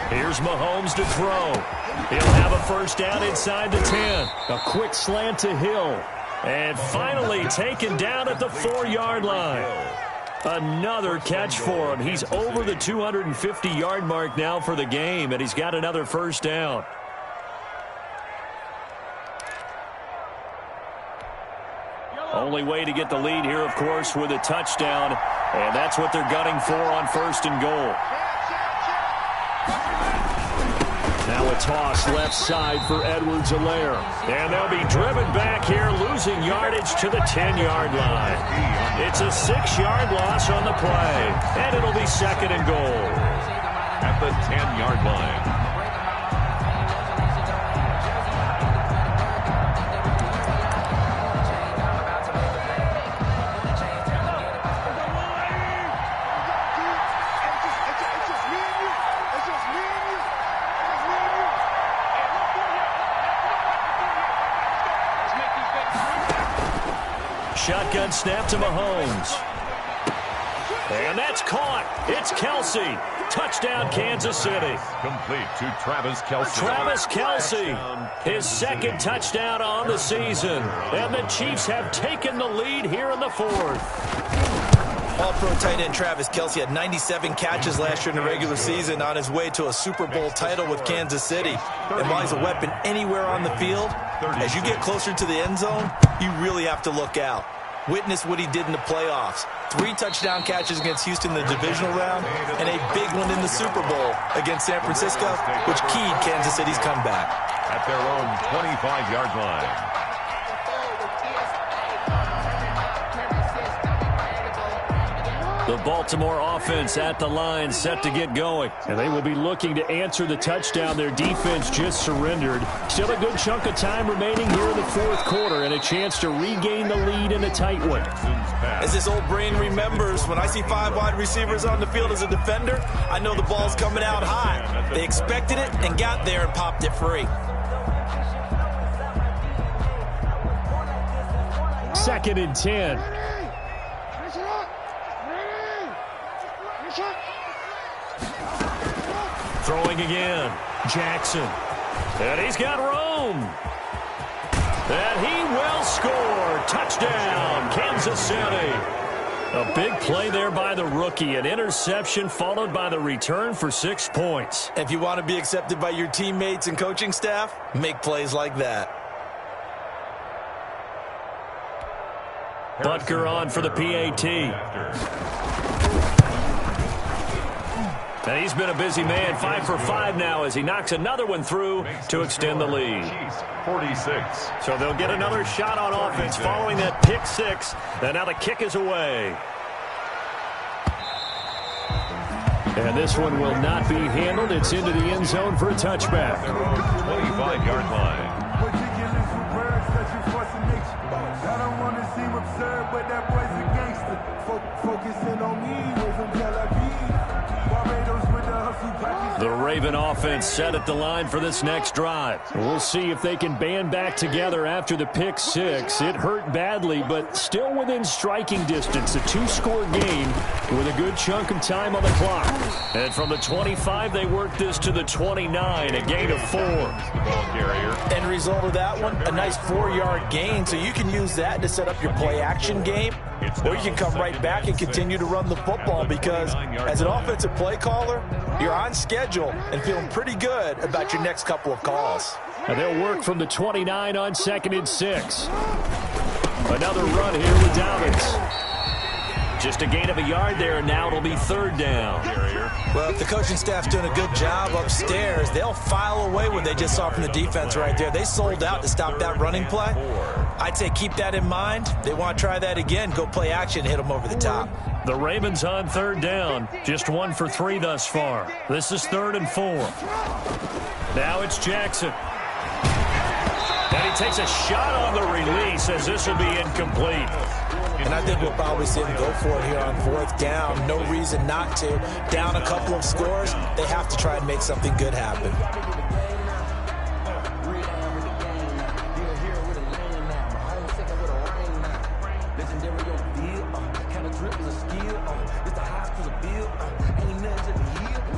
Here's Mahomes to throw. He'll have a first down inside the 10. A quick slant to Hill. And finally taken down at the 4-yard line. Another catch for him. He's over the 250-yard mark now for the game, and he's got another first down. Only way to get the lead here, of course, with a touchdown, and that's what they're gunning for on 1st and goal. Now a toss left side for Edwards-Helaire. And they'll be driven back here, losing yardage to the 10-yard line. It's a 6-yard loss on the play, and it'll be 2nd and goal. At the 10-yard line. Shotgun snap to Mahomes. And that's caught. It's Kelce. Touchdown, Kansas City. Complete to Travis Kelce. Travis Kelce, his 2nd touchdown on the season. And the Chiefs have taken the lead here in the 4th. All-pro tight end Travis Kelce had 97 catches last year in the regular season on his way to a Super Bowl title with Kansas City. And while he's a weapon anywhere on the field, as you get closer to the end zone, you really have to look out. Witness what he did in the playoffs. 3 touchdown catches against Houston in the divisional round, and a big one in the Super Bowl against San Francisco, which keyed Kansas City's comeback. At their own 25-yard line. The Baltimore offense at the line, set to get going. And they will be looking to answer the touchdown their defense just surrendered. Still a good chunk of time remaining here in the fourth quarter and a chance to regain the lead in a tight one. As this old brain remembers, when I see 5 wide receivers on the field as a defender, I know the ball's coming out high. They expected it and got there and popped it free. Second and 10. Throwing again. Jackson. And he's got room. And he will score. Touchdown, Kansas City. A big play there by the rookie. An interception followed by the return for 6 points. If you want to be accepted by your teammates and coaching staff, make plays like that. Butker on for the PAT. And he's been a busy man, 5 for 5 now as he knocks another one through to extend the lead. 46. So they'll get another shot on offense following that pick 6. And now the kick is away. And this one will not be handled. It's into the end zone for a touchback. 25-yard line. I don't want to seem absurd, but that boy's a gangster. Focusing on me, way from Tel Aviv. Barbados with the hustle. The Raven offense set at the line for this next drive. We'll see if they can band back together after the pick 6. It hurt badly, but still within striking distance. A 2-score game with a good chunk of time on the clock. And from the 25, they work this to the 29, a gain of 4. End result of that one, a nice 4-yard gain, so you can use that to set up your play-action game, or you can come right back and continue to run the football because as an offensive play caller, you're on schedule and feeling pretty good about your next couple of calls. And they'll work from the 29 on 2nd and 6. Another run here with Dobbins. Just a gain of a yard there, and now it'll be 3rd down. Well, if the coaching staff's doing a good job upstairs, they'll file away what they just saw from the defense right there. They sold out to stop that running play. I'd say keep that in mind. They want to try that again, go play action, hit them over the top. The Ravens on 3rd down. Just 1 for 3 thus far. This is 3rd and 4. Now it's Jackson. And he takes a shot on the release as this will be incomplete. And I think we'll probably see him go for it here on 4th down. No reason not to. Down a couple of scores, they have to try and make something good happen.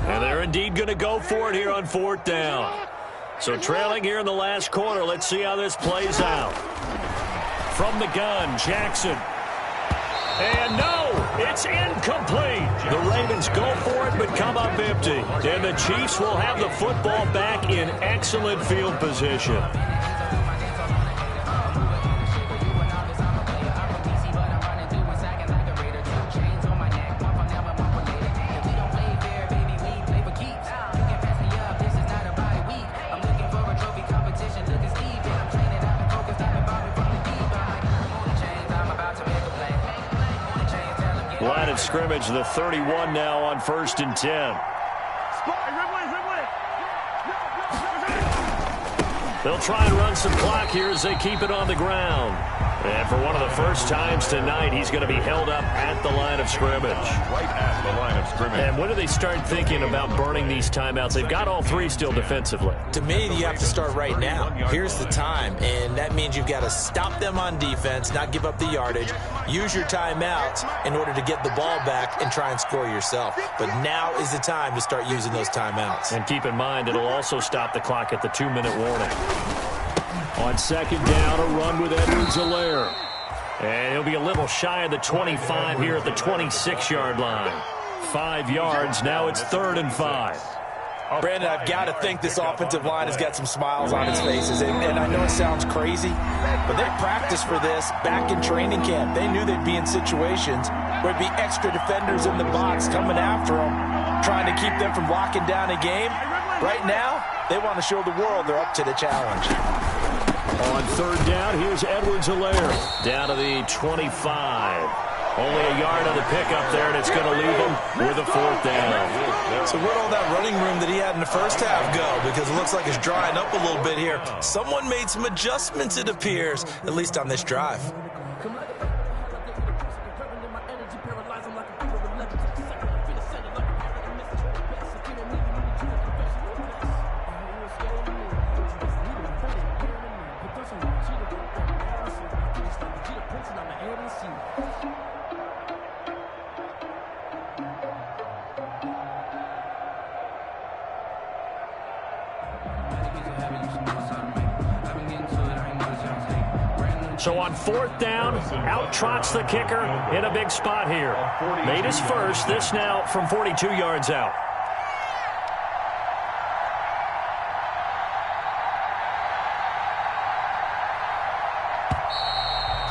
And they're indeed going to go for it here on 4th down. So trailing here in the last quarter, let's see how this plays out. From the gun, Jackson. And no, it's incomplete. The Ravens go for it but come up empty. And the Chiefs will have the football back in excellent field position. Line of scrimmage, the 31 now on 1st and 10. They'll try and run some clock here as they keep it on the ground. And for one of the first times tonight, he's going to be held up at the line of scrimmage. Right at the line of scrimmage. And when do they start thinking about burning these timeouts? They've got all 3 still defensively. To me, you have to start right now. Here's the time, and that means you've got to stop them on defense, not give up the yardage, use your timeouts in order to get the ball back and try and score yourself. But now is the time to start using those timeouts. And keep in mind, it'll also stop the clock at the 2-minute warning. On 2nd down, a run with Edwards-Helaire. And he'll be a little shy of the 25 here at the 26-yard line. 5 yards, now it's 3rd and 5. Brandon, I've got to think this offensive line has got some smiles on its faces. And I know it sounds crazy, but they practiced for this back in training camp. They knew they'd be in situations where there'd be extra defenders in the box coming after them, trying to keep them from locking down a game. Right now, they want to show the world they're up to the challenge. On third down, here's Edwards-Helaire down to the 25. Only a yard on the pickup there, and it's going to leave him with a fourth down. So where'd all that running room that he had in the first half go? Because it looks like it's drying up a little bit here. Someone made some adjustments, it appears, at least on this drive. So on fourth down, out trots the kicker in a big spot here. Made his first, this now from 42 yards out.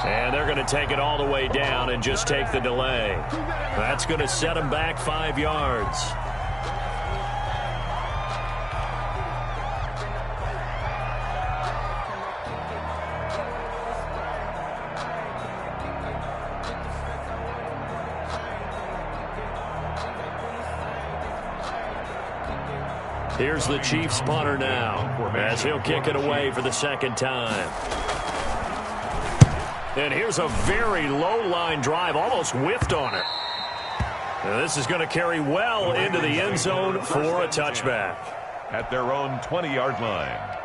And they're going to take it all the way down and just take the delay. That's going to set him back 5 yards. Here's the Chiefs punter now, as he'll kick it away for the second time. And here's a very low-line drive, almost whiffed on it. Now this is going to carry well into the end zone for a touchback. At their own 20-yard line.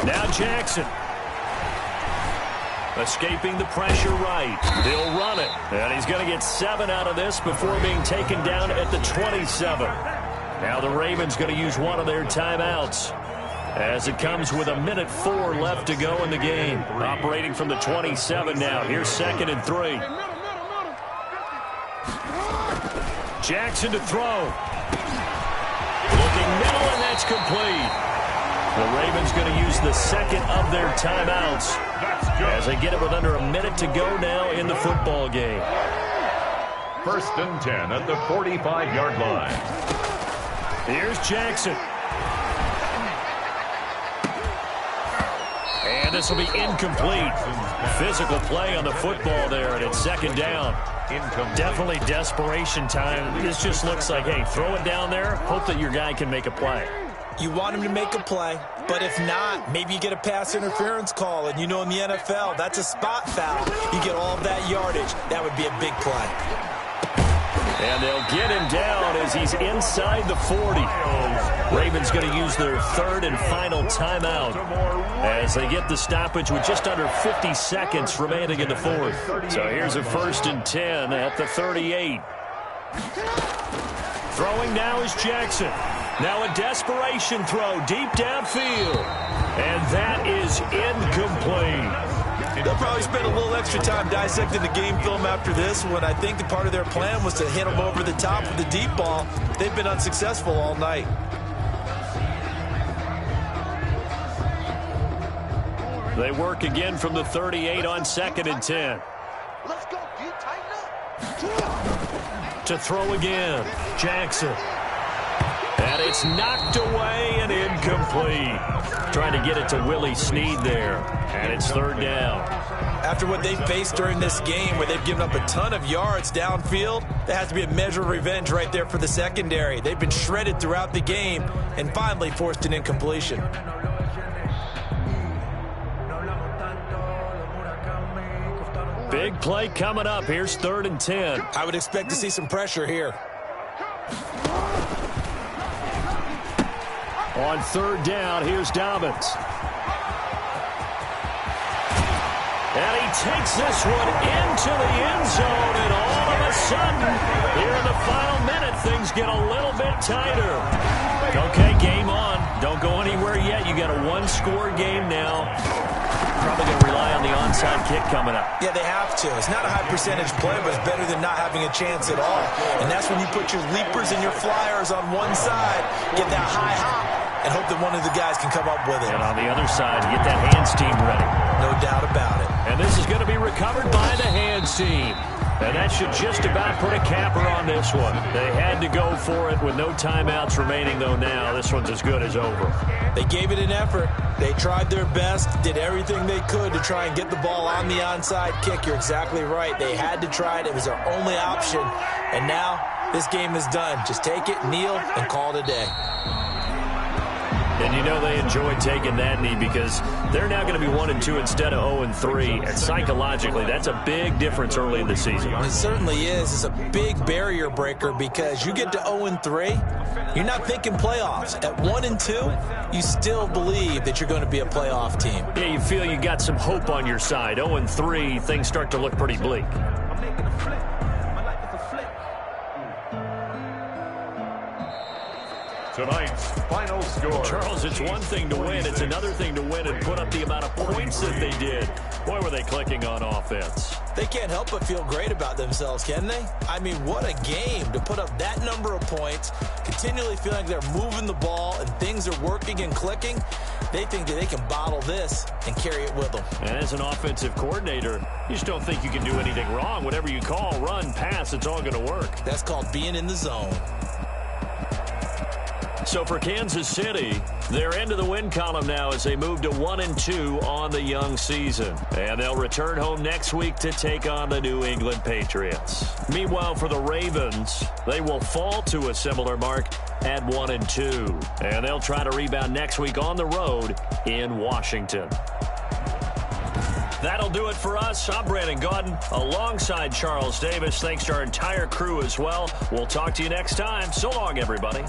Now Jackson. Escaping the pressure right. He'll run it. And he's going to get 7 out of this before being taken down at the 27. Now the Ravens going to use one of their timeouts, as it comes with 1:04 left to go in the game. Operating from the 27 now. Here's 2nd and 3. Jackson to throw. Looking middle, and that's complete. The Ravens going to use the second of their timeouts as they get it with under 1 minute to go now in the football game. 1st and 10 at the 45-yard line. Here's Jackson. And this will be incomplete. Physical play on the football there, and it's 2nd down. Definitely desperation time. This just looks like, hey, throw it down there, hope that your guy can make a play. You want him to make a play, but if not, maybe you get a pass interference call, and you know in the NFL, that's a spot foul. You get all of that yardage. That would be a big play. And they'll get him down as he's inside the 40. Ravens going to use their 3rd and final timeout as they get the stoppage with just under 50 seconds remaining in the 4th. So here's a 1st and 10 at the 38. Throwing now is Jackson. Now a desperation throw deep downfield. And that is incomplete. They'll probably spend a little extra time dissecting the game film after this one. I think the part of their plan was to hit them over the top with the deep ball. They've been unsuccessful all night. They work again from the 38 on 2nd and 10. Let's go. Do you tighten up? To throw again, Jackson. And it's knocked away and incomplete. Trying to get it to Willie Snead there. And it's 3rd down. After what they faced during this game, where they've given up a ton of yards downfield, there has to be a measure of revenge right there for the secondary. They've been shredded throughout the game and finally forced an incompletion. Big play coming up. Here's 3rd and 10. I would expect to see some pressure here. On 3rd down, here's Dobbins. And he takes this one into the end zone, and all of a sudden, here in the final minute, things get a little bit tighter. Okay, game on. Don't go anywhere yet. You got a one-score game now. Probably going to rely on the onside kick coming up. Yeah, they have to. It's not a high percentage play, but it's better than not having a chance at all. And that's when you put your leapers and your flyers on one side, get that high hop, and hope that one of the guys can come up with it. And on the other side, get that hands team ready. No doubt about it. And this is going to be recovered by the hands team. And that should just about put a capper on this one. They had to go for it with no timeouts remaining, though now. This one's as good as over. They gave it an effort. They tried their best, did everything they could to try and get the ball on the onside kick. You're exactly right. They had to try it. It was their only option. And now this game is done. Just take it, kneel, and call it a day. And you know they enjoyed taking that knee because they're now going to be 1-2 instead of 0-3. And psychologically, that's a big difference early in the season. It certainly is. It's a big barrier breaker because you get to 0-3, you're not thinking playoffs. At 1-2, you still believe that you're going to be a playoff team. Yeah, you feel you got some hope on your side. 0-3, things start to look pretty bleak. Tonight's final score. Charles, it's one thing to win. It's another thing to win and put up the amount of points that they did. Boy, were they clicking on offense. They can't help but feel great about themselves, can they? I mean, what a game to put up that number of points, continually feeling like they're moving the ball and things are working and clicking. They think that they can bottle this and carry it with them. And as an offensive coordinator, you just don't think you can do anything wrong. Whatever you call, run, pass, it's all going to work. That's called being in the zone. So for Kansas City, they're into the win column now as they move to 1-2 on the young season. And they'll return home next week to take on the New England Patriots. Meanwhile, for the Ravens, they will fall to a similar mark at 1-2. And they'll try to rebound next week on the road in Washington. That'll do it for us. I'm Brandon Gaudin alongside Charles Davis. Thanks to our entire crew as well. We'll talk to you next time. So long, everybody.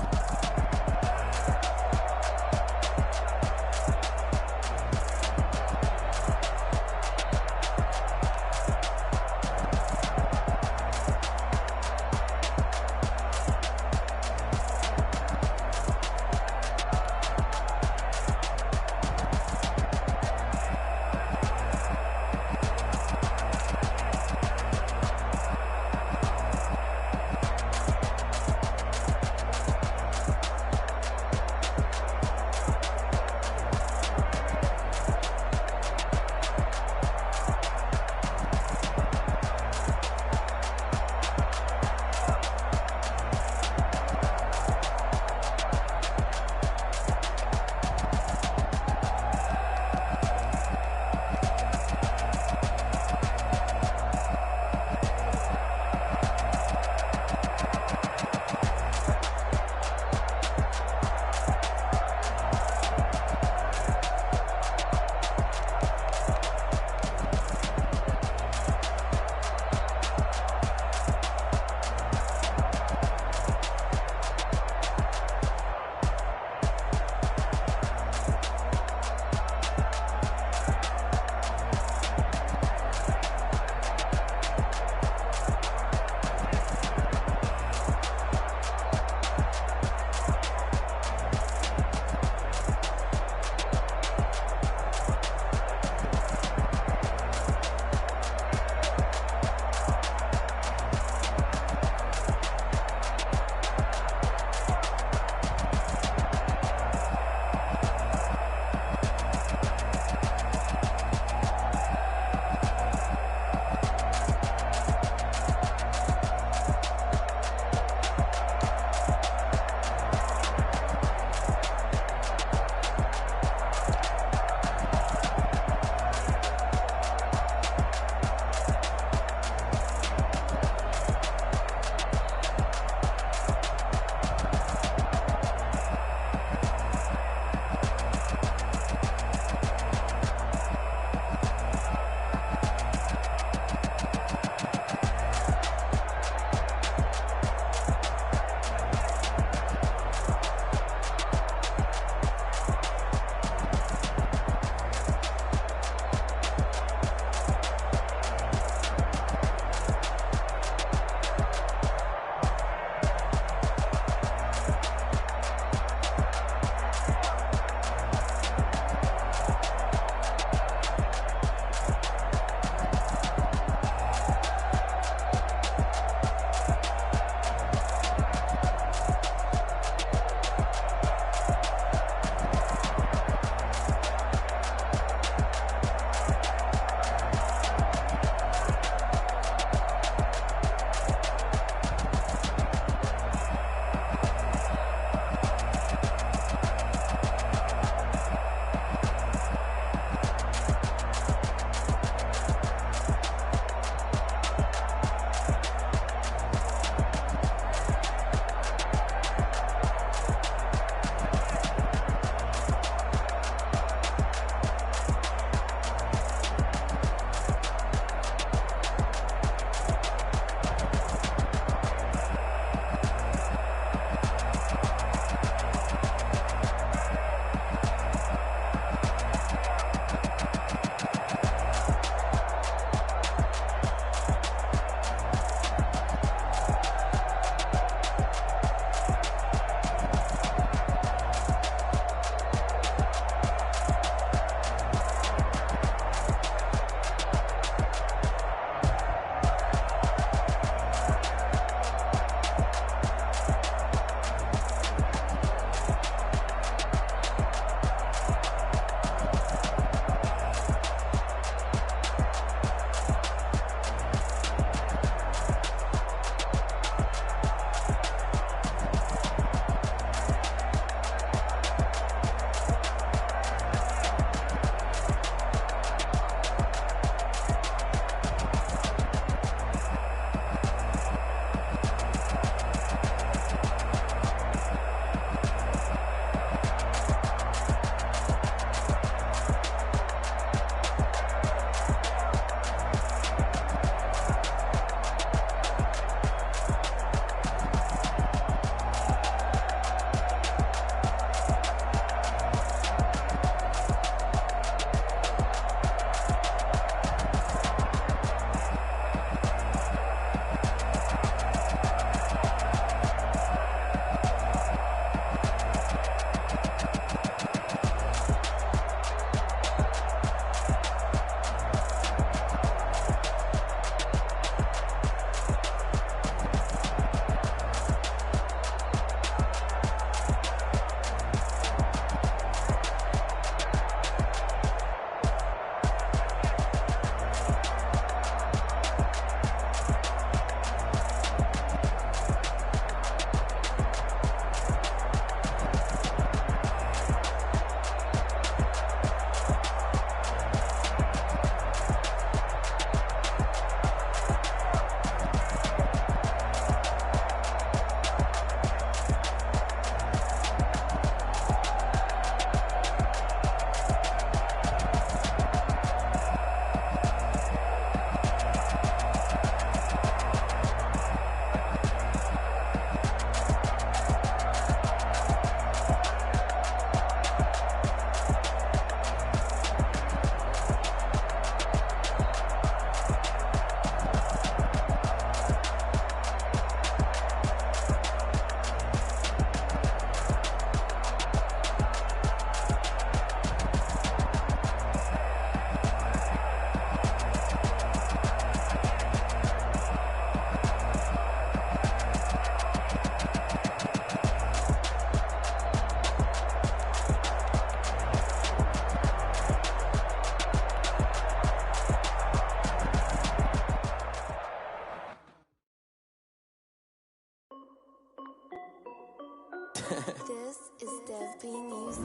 This is Dev B Music.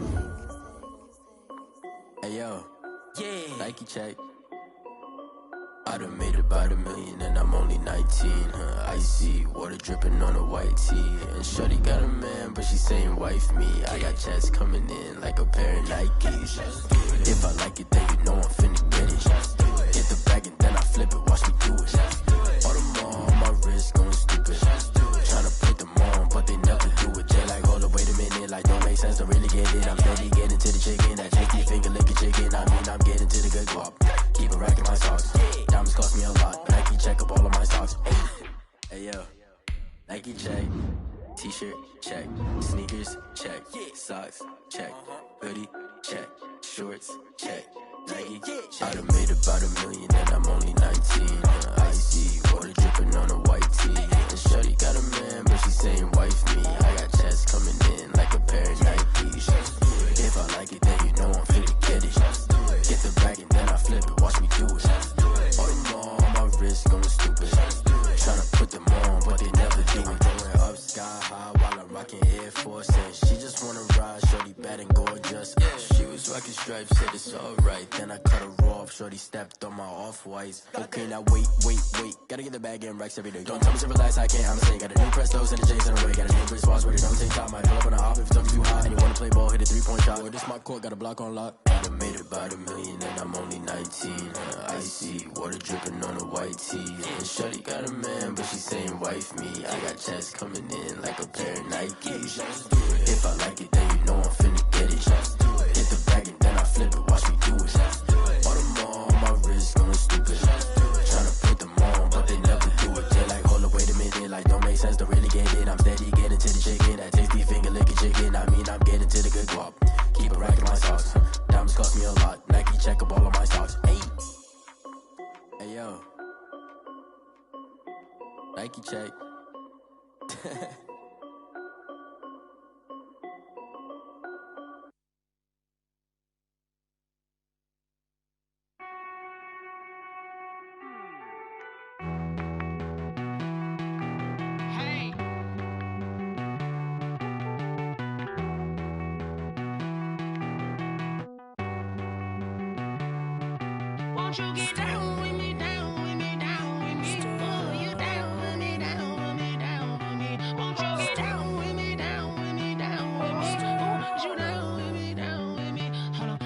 Hey yo, yeah, Nike check. I done made about $1 million and I'm only 19. Icy water dripping on a white tee. And shorty got a man, but she saying wife me. I got chats coming in like a pair of Nikes. If I like it, then you know I'm finna get it. Get the bag and then I flip it, watch me do it. All the more on my wrist going stupid. Tryna put them on, but they never do it. They like, hold up, wait a minute, like don't make sense, don't really get it. I'm steady getting to the chicken, that chicky finger licking chicken. I mean, I'm getting to the good guap. Keep a rack in my socks. Diamonds cost me a lot. Nike check up all of my socks. Hey yo, Nike check. T-shirt check. Sneakers check. Socks check. Hoodie check. Shorts check. Nike. I done made about $1 million and I'm only 19. Icy water dripping on a white tee. And shorty got a man, but she saying wife me. I got chats coming in like a pair of Nikes. If I like it, then you know I'm finna get it. Get the bag and then I flip it, watch me do it. All the more on my wrist going stupid. Tryna put them on, but they never do it. Going up sky high while I'm rocking Air Force. And she just wanna ride, shorty bad and gorgeous. She was rocking stripes, said it's alright. Then I cut her off, shorty stepped on my off-whites. Okay, now wait. Gotta get the bag and racks every day. Don't tell me to relax, I can't, I'm saying. Got a new Prestos and the J's in a way. Got a new Chris Foss with it, don't take time. I pull up on a hop if it's up too high. And you wanna play ball, hit a 3-point shot. Or this my court, got a block on lock. I done made about $1 million and I'm only 19. Icy water dripping on a white tee. And shorty got a man, but she saying wife me. I got chats coming in like a pair of Nikes. If I like it, then you know I'm finna get it. Hit the bag and then I flip it, watch me do it. All the more on my wrist going stupid. Tryna put them on, but they never do it. They like, hold up, wait a minute, like don't make sense, don't really get it. I'm steady getting to the chicken, that tasty finger licking chicken. I mean, I'm getting to the good guap. Keep a rack in my socks. Diamonds cost me a lot. Nike check up all of my stocks. Hey yo, Nike check. Won't you get down with me, down with me, down with me? Oh, you down with me, down with me, down with me. Won't you get down with me, down with me, down with me? Oh, you down with me, down with me? Hold on.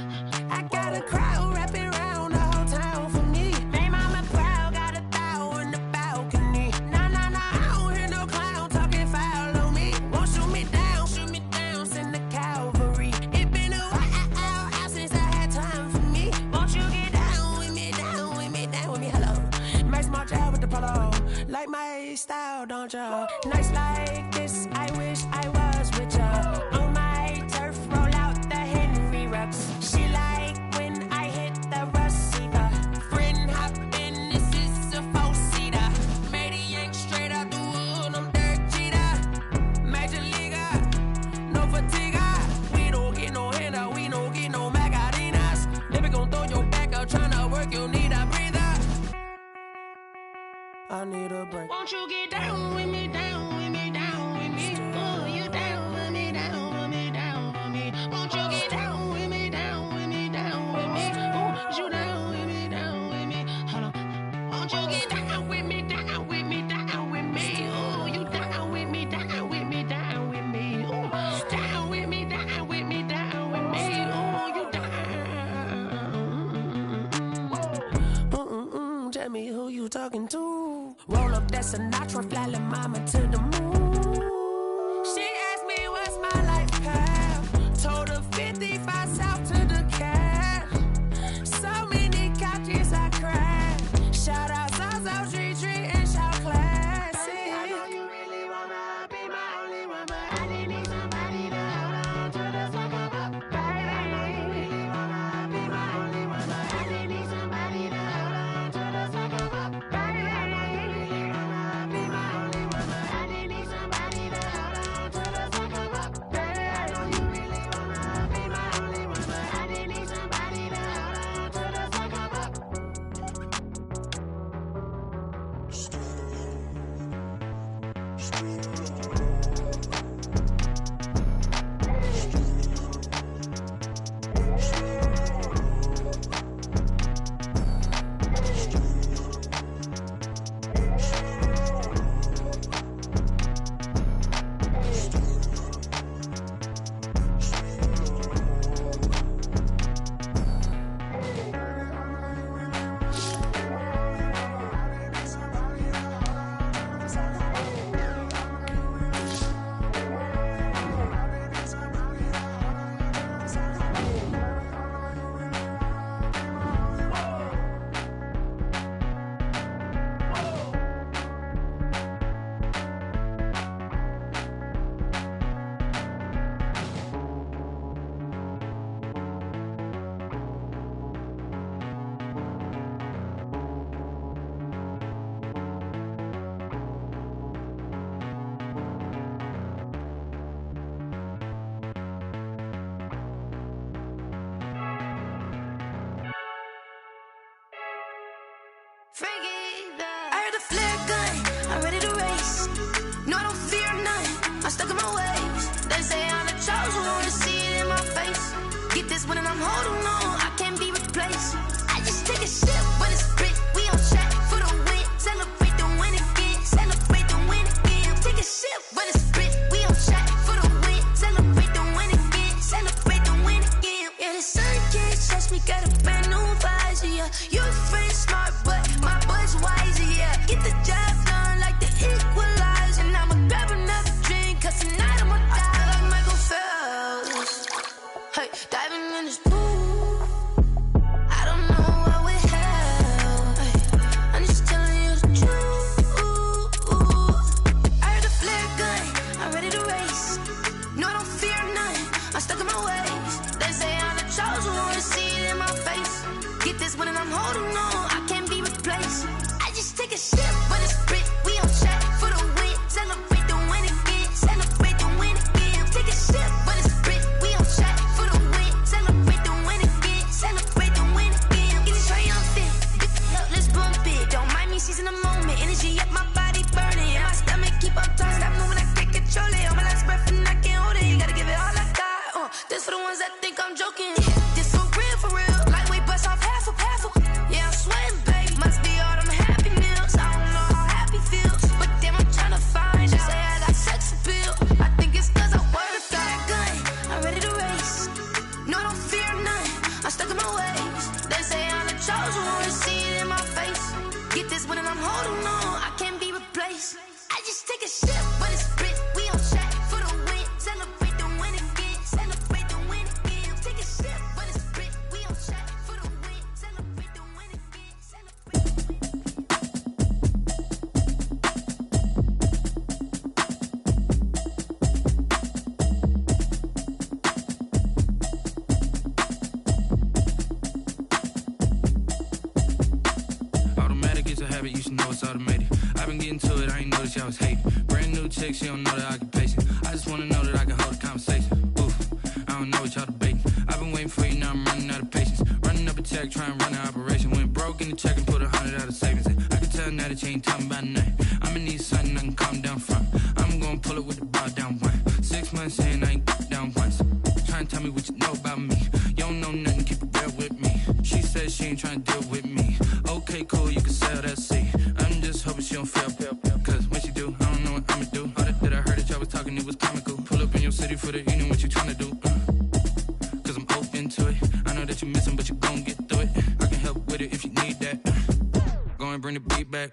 I got a crowd wrapping around the whole town for me. Hey, mama, crowd got 1,000 in the balcony. Nah, I don't hear no clown talking foul on me. Won't shoot me down, send the cavalry. It been a while since I had time for me. Won't you get down with me, hello. Nice march out with the polo. Like my style, don't ya? Nice like this, I wish I was with ya. On my turf, roll out the Henry Rux. She like when I hit the receiver. Friend hop in, this is a 4-seater. Made a yank straight out the wood, I'm Derek Jeter. Major leaguer, no fatigue. We don't get no handout, we don't get no Macarinas. Never gon' throw your back out, tryna work, you need a breather. I need a break. Won't you get down with me, down with me, down with me? Oh, you down with me, down with me, down with me. Won't you get down with me, down with me, down with me? Oh, you down with me, down with me? Hold on. Won't you get down with me, down with me, down with me? Oh, you down with me, down with me, down with me? Oh, down with me, down with me, down with me? Oh, you down. Tell me who you talking to. Roll up that Sinatra, fly la mama to the moon. She asked me what's my life path. Told her 55 south to the cash. So many couches I crashed. Shout out South Street and shout classy. I know you really wanna be my only one, but I didn't need somebody to hold on to the fuck up, baby. I know you really wanna be my only one, but I didn't need somebody to hold on to the fuck up, baby. I know you really wanna be my only one, but I didn't need somebody to hold on to the fuck up, baby. I know you really wanna be my only one. I heard the flare gun, I'm ready to race. No, I don't fear none, I'm stuck in my ways. They say I'm the chosen one, see it in my face. Get this one and I'm holding on, I can't be replaced. I just take a sip, but it's split, we on track for the win. Celebrate the win again, celebrate the win again. Take a sip, but it's split, we on track for the win. Celebrate the win again, celebrate the win again. Yeah, the sun can't touch me, got a brand new visor, yeah. Your friend smart, but my boy's wiser, yeah. Get the job done like the equalizer. And I'ma grab another drink, cause tonight I'ma die like Michael Phelps. Hey, diving in this pool, I don't know what we have. Hey, I'm just telling you the truth. I heard the flare gun, I'm ready to race. No, I don't fear none, I'm stuck in my ways. They say I'm the chosen one, see it in my face. Get this one and I'm holding on, I can't be replaced. I just take a sip, but it's split, we on track for the win. Celebrate the win again, celebrate the win again. Take a sip, but it's split, we on track for the win. Celebrate the win again, celebrate the win again. Get it triumphant, let's bump it. Don't mind me seizing the moment, energy up my body burning. And my stomach keep up tight, stop moving, I can't control it. On my last breath and I can't hold it, you gotta give it all I got. This for the ones that think I'm joking. This for real, lightweight bust off half a. Yeah, I'm sweating, babe, must be all them happy meals. I don't know how happy feels, but damn, I'm tryna find out. Say I got sex appeal, I think it's cause I wear the fire gun, I'm ready to race. No, I don't fear none, I'm stuck in my ways. They say I'm the chosen one, see it in my face. Get this one and I'm holding on, I can't be replaced. I just take a sip, but it's split, we on track for the win. Celebrate the win again, celebrate the win again. Take a sip, but it's split, we on track for the win. Celebrate the win again, celebrate the win. Automatic is a habit, you should know it's automated. I've been getting to it, I ain't noticed y'all was hating. Brand new chick, she don't know the occupation. I just wanna know that I can hold a conversation. Oof, I don't know what y'all debating. I've been waiting for you, now I'm running out of patience. Running up a check, trying to run an operation. Went broke in the check and put 100 out of savings in. I can tell now that you ain't talking about nothing. I'ma need something I can calm down from. I'm gonna pull it with the bar down one. 6 months in, I ain't down once. Trying to tell me what you know about me. You don't know nothing, keep it real with me. She says she ain't trying to deal with me. Okay, cool, you can sell that seat. I'm just hoping she don't fail. Cause when she do, I don't know what I'ma do. All that I heard that y'all was talking, it was comical. Pull up in your city for the evening, what you trying to do? Cause I'm open to it. I know that you missing, but you gon' get through it. I can help with it if you need that. Go and bring the beat back.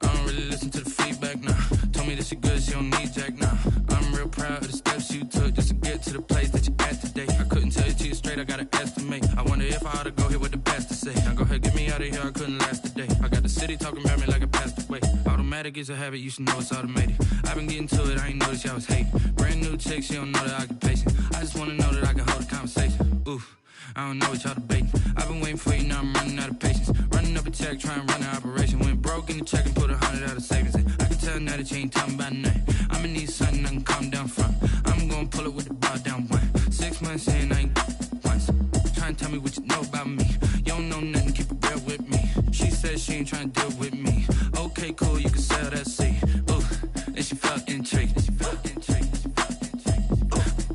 I don't really listen to the feedback, nah. Told me that she good, she don't need jack, nah. I'm real proud of the steps you took just to get to the place that you at today. I couldn't tell you to you straight, I gotta estimate. I wonder if I ought to go here with the best to say. Now go ahead, get me out of here, I couldn't last a day. I got the city talking about me like I passed away. Automatic is a habit, you should know it's automated. I've been getting to it, I ain't noticed y'all was hating. Brand new chick, she don't know the occupation. I just wanna know that I can hold a conversation. Oof, I don't know what y'all debating. I've been waiting for you, now I'm running out of patience. Running up a check, trying to run an operation. Went broke in the check and put 100 out of savings in. I can tell now that you ain't talking about nothing. I'ma need something I can calm down from. I'm gonna pull it with the bar down one. 6 months in, I ain't once. Trying to tell me what you know about me. You don't know nothing, keep it real with me. She says she ain't trying to deal with me. Okay, cool, you can sell that seat. Ooh, and she felt intrigued.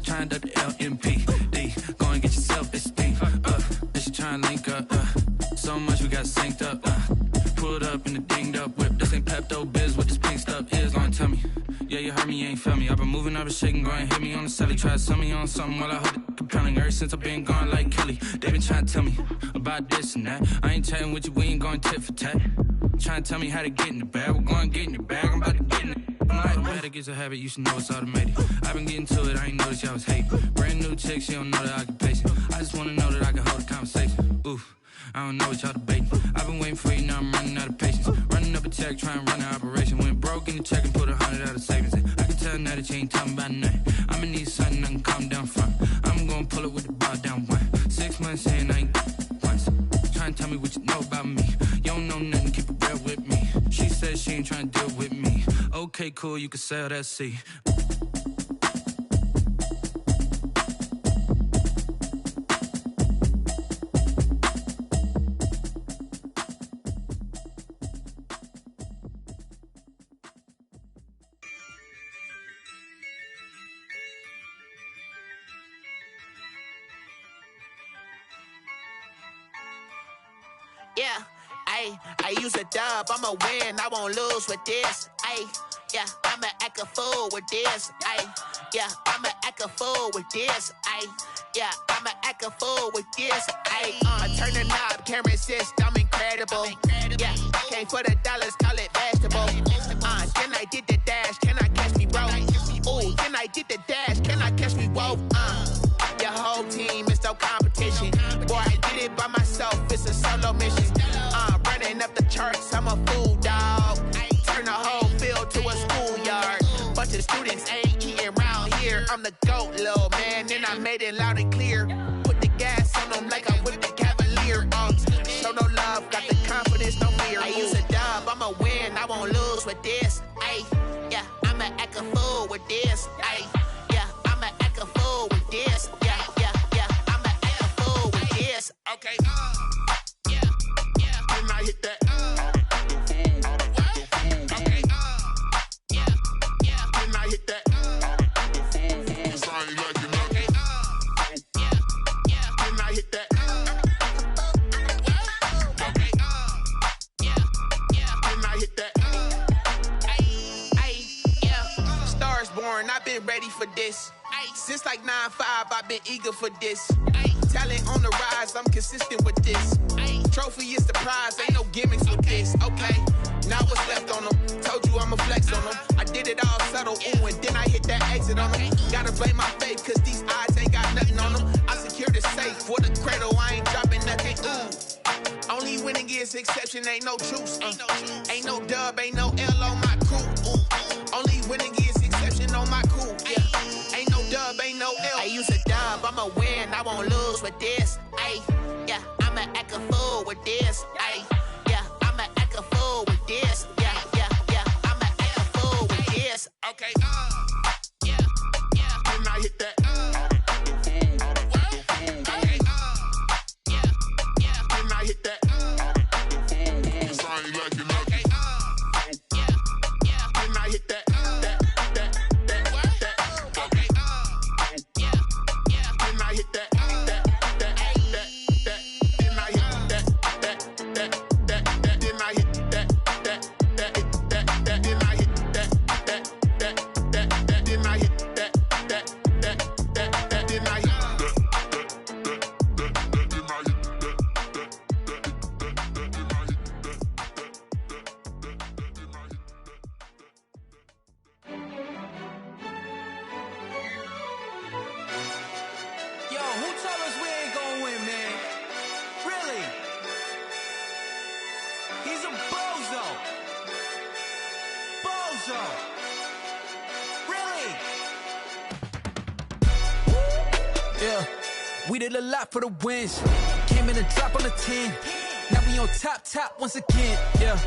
Trying to duck the LMPD. Go and get your self-esteem. And she trying to link up. So much we got synced up. Pulled up in the dinged up whip. This ain't Pepto-Biz, what this pink stuff is. Long tell me. Yeah, you heard me, you ain't felt me. I've been moving, I've been shaking, go and hit me on the celly. Try to sell me on something while I hold it compelling. Ever since I've been gone like Kelly, they been trying to tell me about this and that. I ain't chatting with you, we ain't going tit for tat. Trying to tell me how to get in the bag. We're going to get in the bag, I'm about to get in it. Automatic is a habit, you should know it's automated. I've been getting to it, I ain't noticed y'all was hating. Brand new chick, she don't know the occupation. I just wanna know that I can hold a conversation. Oof, I don't know what y'all debating. I've been waiting for you, now I'm running out of patience. Running up a check, trying to run an operation. Went broke in the check and put 100 out of savings in. I can tell now that you ain't talking about nothing. I'ma need something I can calm down from. I'm gonna pull it with the bar down one. 6 months in, I ain't once. Trying to tell me what you know about me. You don't know nothing, keep it real with me. She says she ain't trying to deal with me. Okay, cool, you can sell that seat. Yeah, I use a dub, I'ma win, I won't lose with this. Yeah, I'ma act a fool with this. Yeah, I'ma act a fool with this. Yeah, I'ma act a fool with this. I turn the knob, can't resist, I'm incredible. Yeah, came for the dollars, call it vegetable. Then I did the dash, can I catch me, bro? Ooh, then I did the dash, can I catch me, whoa? Your whole team is no competition. Boy, I did it by myself, it's a solo mission. Running up the charts, I'm a fool, dog. Turn the whole field to a schoolyard. Bunch of students ain't eating round here. I'm the GOAT, little man, and I made it loud and clear. Put the gas on them like I'm with the Cavalier. Show no love, got the confidence, no fear. I use a dub, I'ma win, I won't lose with this. Yeah, I'ma act a fool with this. Yeah, I'ma act a fool with this. Yeah, I'ma act a fool with this. Okay, yeah, then I hit that. Okay, yeah, then I hit that. Cause I ain't like it, okay, yeah, then I hit that. Okay, yeah, then I hit that. Yeah, Stars born, I've been ready for this. Since like 9-5, I've been eager for this. Talent on the rise, I'm consistent with this. Trophy is the prize, ain't no gimmicks with this. Okay, now what's left on them? Told you I'ma flex on them. I did it all subtle, ooh, and then I hit that exit on them. Gotta blame my faith, cause these odds ain't got nothing on them. I secured the safe for the cradle, I ain't dropping nothing, ooh. Only winning is exception, ain't no truce. Ain't no dub, ain't no L on my crew. Only winning is exception on my crew. Yeah, ain't no dub, ain't no L. I use a dub, I'ma win, I won't lose with this. Yeah, I'ma act a fool with this. Yeah, I'ma act a fool with this. Yeah, I'ma act a fool with this. Okay, yeah, then I hit that. Okay, yeah, then I hit that. Cause I ain't like it, okay, yeah, then I hit that. Okay, yeah, then I hit that. We did a lot for the wins. Came in a drop on the 10. Now we on top once again. Yeah.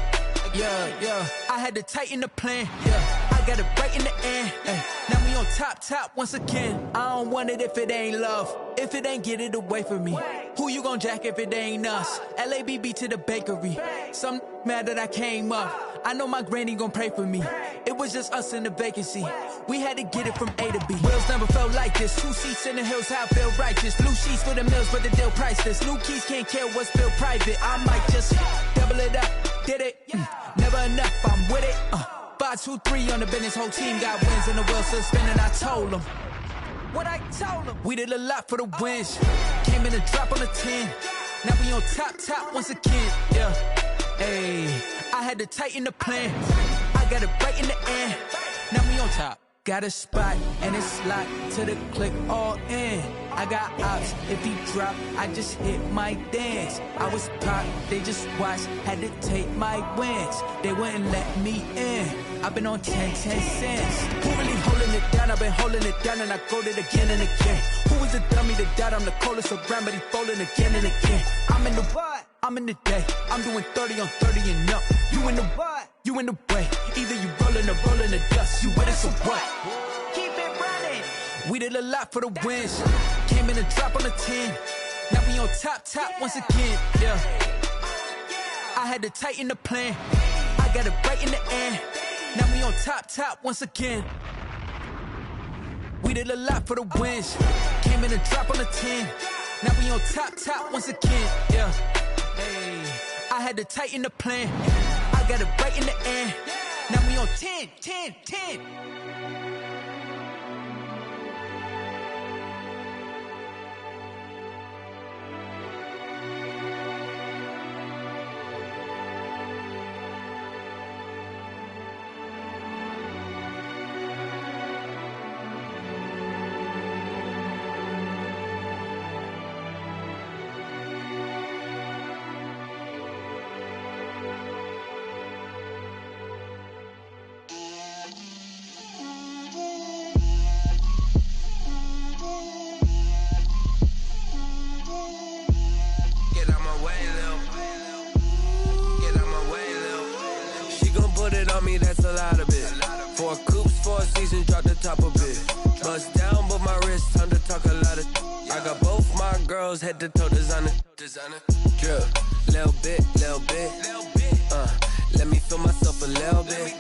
I had to tighten the plan. Yeah, I got it right in the end. Now we on top once again. I don't want it if it ain't love. If it ain't, get it away from me. Who you gon' jack if it ain't us? LABB to the bakery. Some mad that I came up. I know my granny gon' pray for me. It was just us in the vacancy. We had to get it from A to B. Wheels never felt like this. 2 seats in the hills, how I feel righteous. Blue sheets for the mills, but the deal priceless. New keys can't care what's built private. I might just double it up. Did it? Never enough, I'm with it. 5, 2, 3 on the business. Whole team got wins and the wheels still spinning. I told them what I told them. We did a lot for the wins. Came in a drop on the 10. Now we on top once again. Yeah. Hey, I had to tighten the plan. I got it right in the end. Now we on top. Got a spot and it's locked to the click all in. I got ops, if he drop, I just hit my dance. I was pop, they just watched, had to take my wins. They wouldn't let me in. I've been on 10 cents. Who really holding it down? I've been holding it down and I go it again and again. Who is the dummy that doubt? I'm the coldest around, but he folding again and again. I'm in the what? I'm in the day. I'm doing 30 on 30 and up. You in the what? You in the way. Either you rolling or rolling the dust. You with us or what? Keep it running. We did a lot for the wins. Came in a drop on the 10. Now we on top once again. Yeah. I had to tighten the plan. I got it right in the end. Now we on top once again. We did a lot for the wins. Came in a drop on the 10. Now we on top once again. Yeah. Hey, I had to tighten the plan. I got it right in the end. Now we on 10, 10, 10. Me, that's a lot of it. 4 coops, 4 seasons, drop the top of it. Bust down, but my wrist, time to talk a lot of. I got both my girls head to toe designer. Drip, little bit, little bit. Let me feel myself a little bit.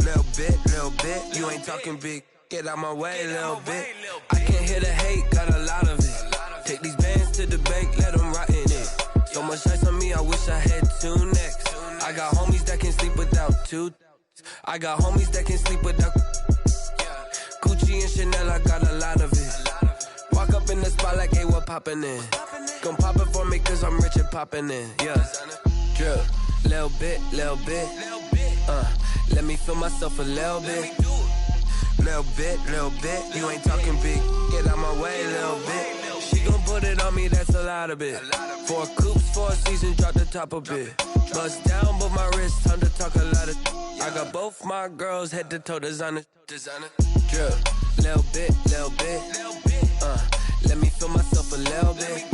Little bit, little bit. You ain't talking big. Get out my way, little bit. I can't hear the hate, got a lot of it. Take these bands to the bank, let them rot in it. So much ice on me, I wish I had 2 necks. I got homies that can sleep without 2. I got homies that can sleep without Gucci and Chanel, I got a lot of it. Walk up in the spot like, hey, what poppin' in? Gon' pop it for me cause I'm rich and poppin' in. Yeah, drip, little bit, little bit. Let me feel myself a little bit. Little bit, little bit. You ain't talking big, get out my way, little bit. She gon' put it on me, that's a lot of it. 4 coops, 4 seasons, drop the top of it. Bust down, but my wrist, time to talk a lot of. I got both my girls head to toe designer. Drip, little bit, little bit. Let me feel myself a little bit.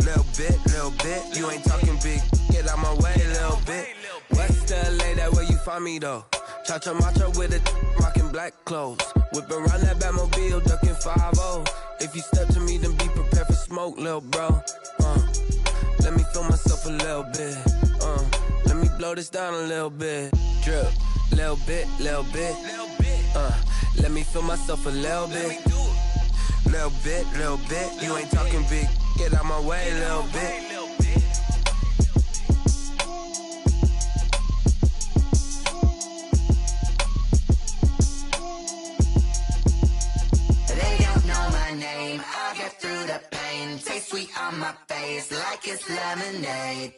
Little bit, little bit. You ain't talking big, get out my way, little bit. West LA, that where you find me though. Cha-cha macha with a rockin' black clothes. Whip around that Batmobile, ducking 5-0. If you step to me, then be prepared for smoke, little bro. Let me feel myself a little bit. Let me blow this down a little bit. Drip, little bit, little bit. Let me feel myself a little bit. Little bit, little bit. You ain't talking big. Get out my way, little bit. I'll get through the pain. Taste sweet on my face like it's lemonade.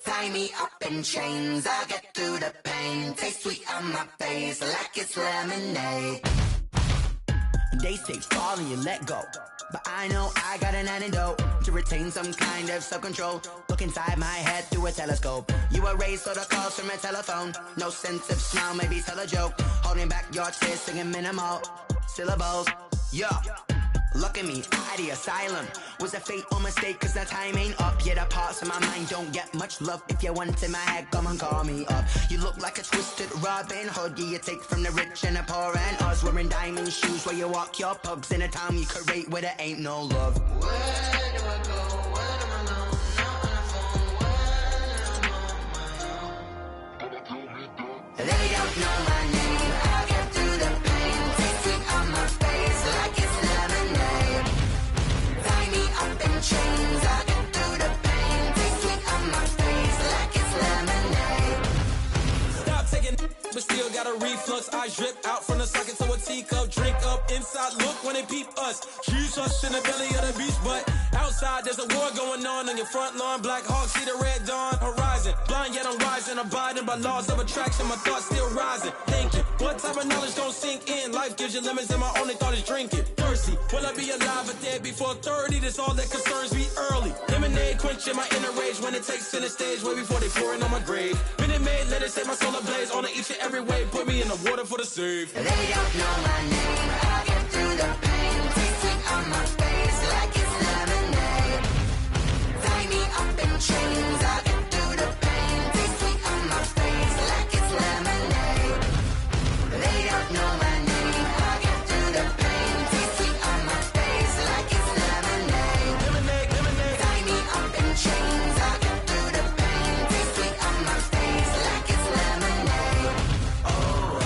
Tie me up in chains. I'll get through the pain. Taste sweet on my face like it's lemonade. They say fall and you let go, but I know I got an antidote to retain some kind of self-control. Look inside my head through a telescope. You erase all the calls from a telephone. No sense of smile, maybe tell a joke. Holding back your tears, singing minimal syllables. Yeah. Look at me, out the asylum. Was a fate or mistake, cause the time ain't up. Yet the parts of my mind don't get much love. If you want in my head, come and call me up. You look like a twisted Robin Hood. Yeah, you take from the rich and the poor and us. Wearing diamond shoes where you walk your pugs in a town you create where there ain't no love. Where do I go? When I'm alone? Not on the phone. When I'm on my own. They don't know my name. I'll get through the pain. Taste sweet on my face like it's lemonade. Tie me up in chains. I'll get through the pain. Taste sweet on my face like it's lemonade. Stop taking, but still got a reflux. I drip out from the socket to a teacup. Drink up inside, look when they peep us. Choose us in the belly of the beach, but outside there's a war going on your front lawn. Black Hawk, see the red dawn horizon. Blind yet I'm rising, abiding by laws of attraction. My thoughts still rising, thinking what type of knowledge don't sink in? Life gives you lemons and my only thought is drinking. Thirsty, will I be alive or dead before 30? That's all that concerns me early. Lemonade quenching my inner rage when it takes center stage way before they pour it on my grave. Minute Maid, let it set my soul ablaze on each and every way. Put me in the water for the save. They don't know my name. I'll get through the pain. Taste sweet on my face like it's lemonade. Tie me up in chains. I'll get through the pain. Taste sweet on my face like it's lemonade. They don't know my name. I'll get through the pain. Taste sweet on my face like it's lemonade. Lemonade, lemonade. Tie me up in chains. I'll get through the pain. Taste sweet on my face like it's lemonade. Oh.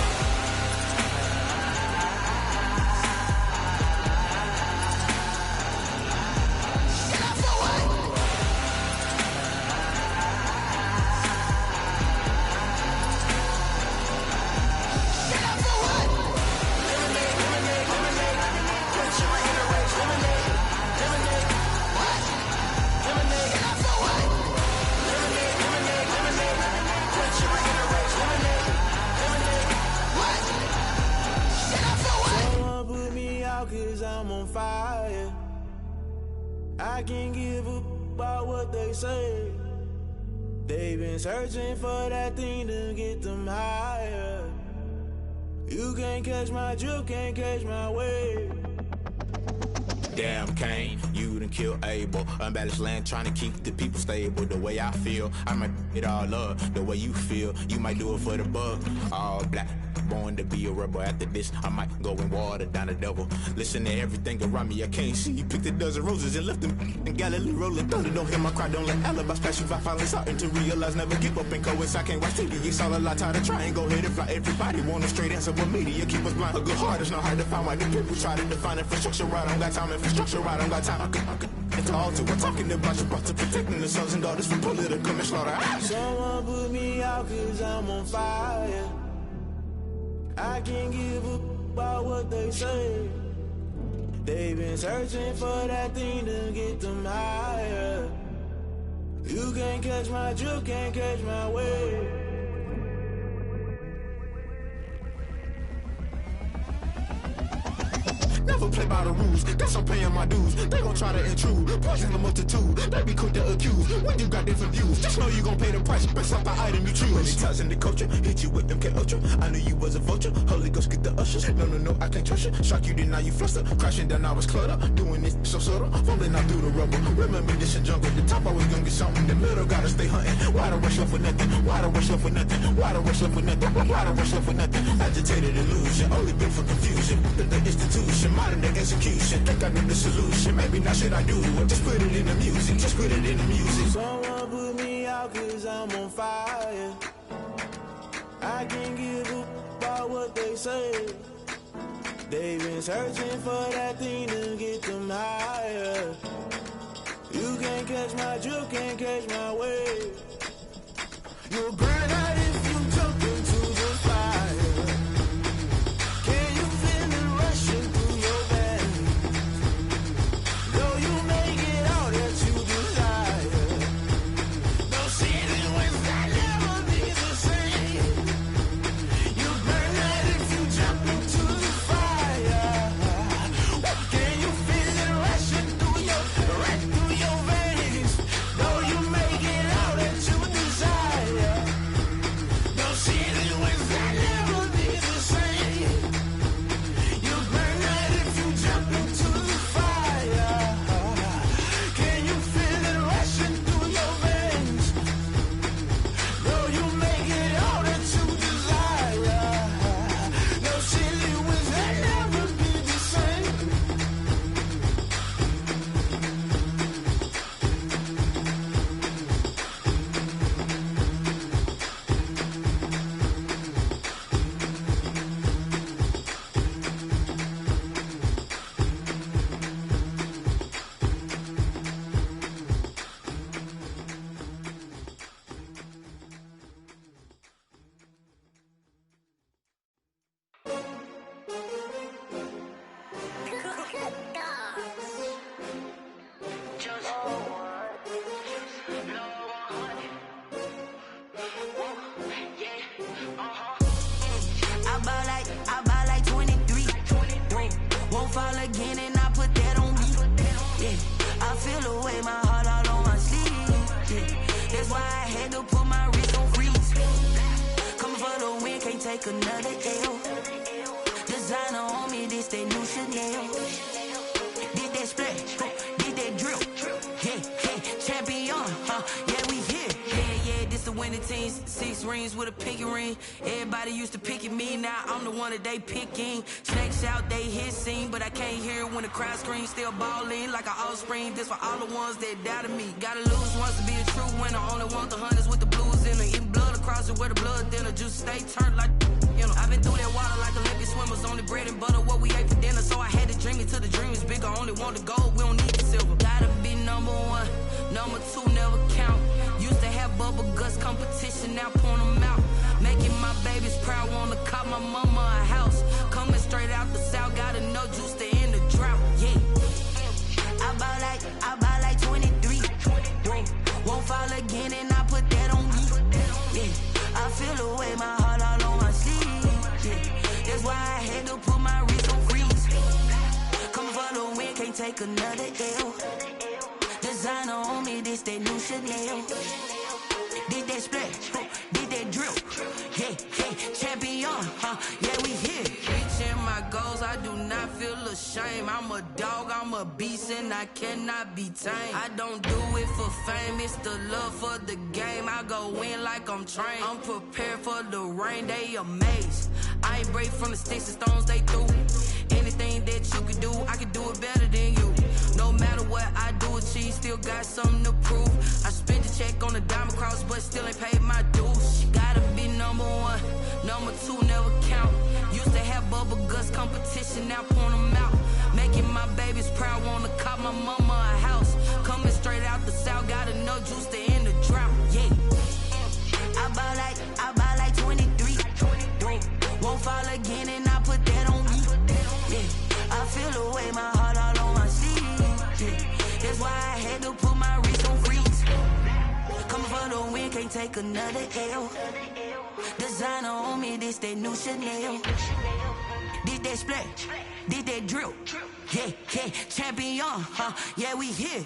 fire. I can't give a about what they say. They've been searching for that thing to get them higher. You can't catch my drift, can't catch my wave. Damn, Kane, you done killed Abel. Unbalanced land, trying to keep the people stable. The way I feel, I might it all up. The way you feel, you might do it for the buck. All black, born to be a rebel. After this, I might go and water down the devil. Listen to everything around me, I can't see. You picked a dozen roses and left them in Galilee rolling thunder. Don't hear my cry, don't let alibis pass you by. Finally starting to realize, never give up and coincide. Can't watch TV, it's all a lot. Tired of trying, go ahead and fly. Everybody want a straight answer, but media keep us blind. A good heart is not hard to find. Why the people try to define infrastructure right? I don't got time, infrastructure right, I don't got time. I could it's all to we're talking about you, about to protecting the sons and daughters from political manslaughter. Someone put me out cause I'm on fire. I can't give a about what they say. They've been searching for that thing to get them higher. You can't catch my drift, can't catch my wave. Never play by the rules, guess I'm paying my dues. They gon' try to intrude, poison the multitude. They be quick to accuse, when you got different views. Just know you gon' pay the price, based off the item you choose. Many times in the culture, hit you with MK Ultra. I knew you was a vulture, Holy Ghost get the ushers. No, I can't trust you. Shock you, then now you fluster. Crashing down, I was cluttered. Doing this so subtle, falling out through the rubble. Remember this in jungle, the top always gonna get something. The middle gotta stay hunting. Why the rush left with nothing? Why the rush left with nothing? Why the rush left with nothing? Why the rush left with nothing? Agitated illusion, only built for confusion. The institution, modern day execution. Think I know the solution. Maybe not shit I do. Just put it in the music. Just put it in the music. Someone put me out cause I'm on fire. I can't give a about what they say. They've been searching for that thing to get them higher. You can't catch my drift, can't catch my wave. You'll burn out if you jump into the fire. Can you feel it rushing through your veins? Though you make it all that you desire. No ceiling wins that never be the same. You burn out if you jump into the fire. Can you feel it rushing through your veins? Though you make it all that you desire. No ceiling wins that never be the same. You burn out if you jump into the fire. Can you feel it rushing through your veins? Though you make it all that you desire. No ceiling wins that never be the same. I buy like 23. Won't fall again and I put that on me. Yeah, I feel the way my heart all on my sleeve. Yeah, that's why I had to put my wrist on freeze. Coming for the win, can't take another L. Designer on me, this that new Chanel. Did that splash, did that drill. Yeah, champion, yeah, we here. Yeah, this the winning team. 6 rings with a pinky ring. Everybody used to pick at me, now I'm the one that they picking. Snakes out, they hit scene, but I can't hear it when the crowd screams. Still balling like an offspring. This for all the ones that doubted me. Gotta lose once to be a true winner. Only want the hunters with the blues in it. Eating blood across it where the blood thinner. Just stay turned like, you know. I've been through that water like Olympic swimmers. Only bread and butter, what we ate for dinner. So I had to dream it till the dream is bigger. Only want the gold, we don't need the silver. Gotta be number 1, number 2 never count. Used to have bubble guts competition, now point them out. Making my babies proud, wanna cop my mama a house. Coming straight out the south, gotta know juice to end the drought. Yeah, I buy like 23. Won't fall again and I put that on me. Yeah, I feel the way my heart all on my sleeve. Yeah, that's why I had to put my wrist on freeze. Coming for the win. take another L. Designer on me, this that new Chanel. Did that splash, did that drill. Yeah, champion, yeah, we here. Reaching my goals, I do not feel ashamed. I'm a dog, I'm a beast, and I cannot be tamed. I don't do it for fame, it's the love for the game. I go in like I'm trained. I'm prepared for the rain, they amazed. I ain't break from the sticks and stones they threw. Anything that you can do, I can do it better than you. No matter what I do, achieve, still got something to prove. I spent the check on the diamond cross, but still ain't paid my dues. Gotta be number one, number two never count. Used to have bubble guts competition, now point them out. Making my babies proud, wanna cop my mama a house. Coming straight out the south, got enough juice to end the drought. Yeah, I buy like 23. Won't fall again, and I put that on me. Yeah, I feel the way, my heart all on my sleeve. Yeah, that's why I had to put my wrist on freeze. Coming for the win, can't take another L. Designer on me, this that new Chanel. Did that splash, did that drill. Yeah, champion, yeah, we here.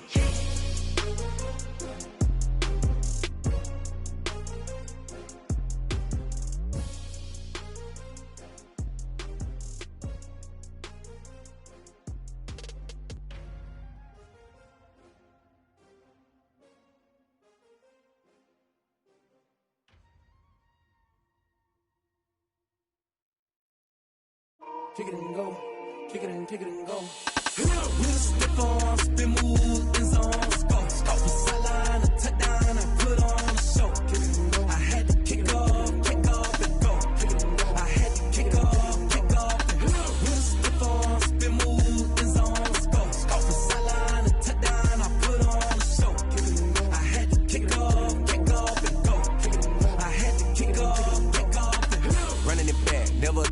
Kick it and go, kick it and go. With a stiff on, spin move, in zone, score. Off the sideline, a touchdown, I put on a show. Kick it and go. I had to kick off and go. Kick it and go. I had to kick off and go. With a stiff on, spin move, in zone, score. Off the sideline, a touchdown, I put on a show. Kick it and go. I had to kick off and go. Kick it and go. I had to kick off and go. Running it back, never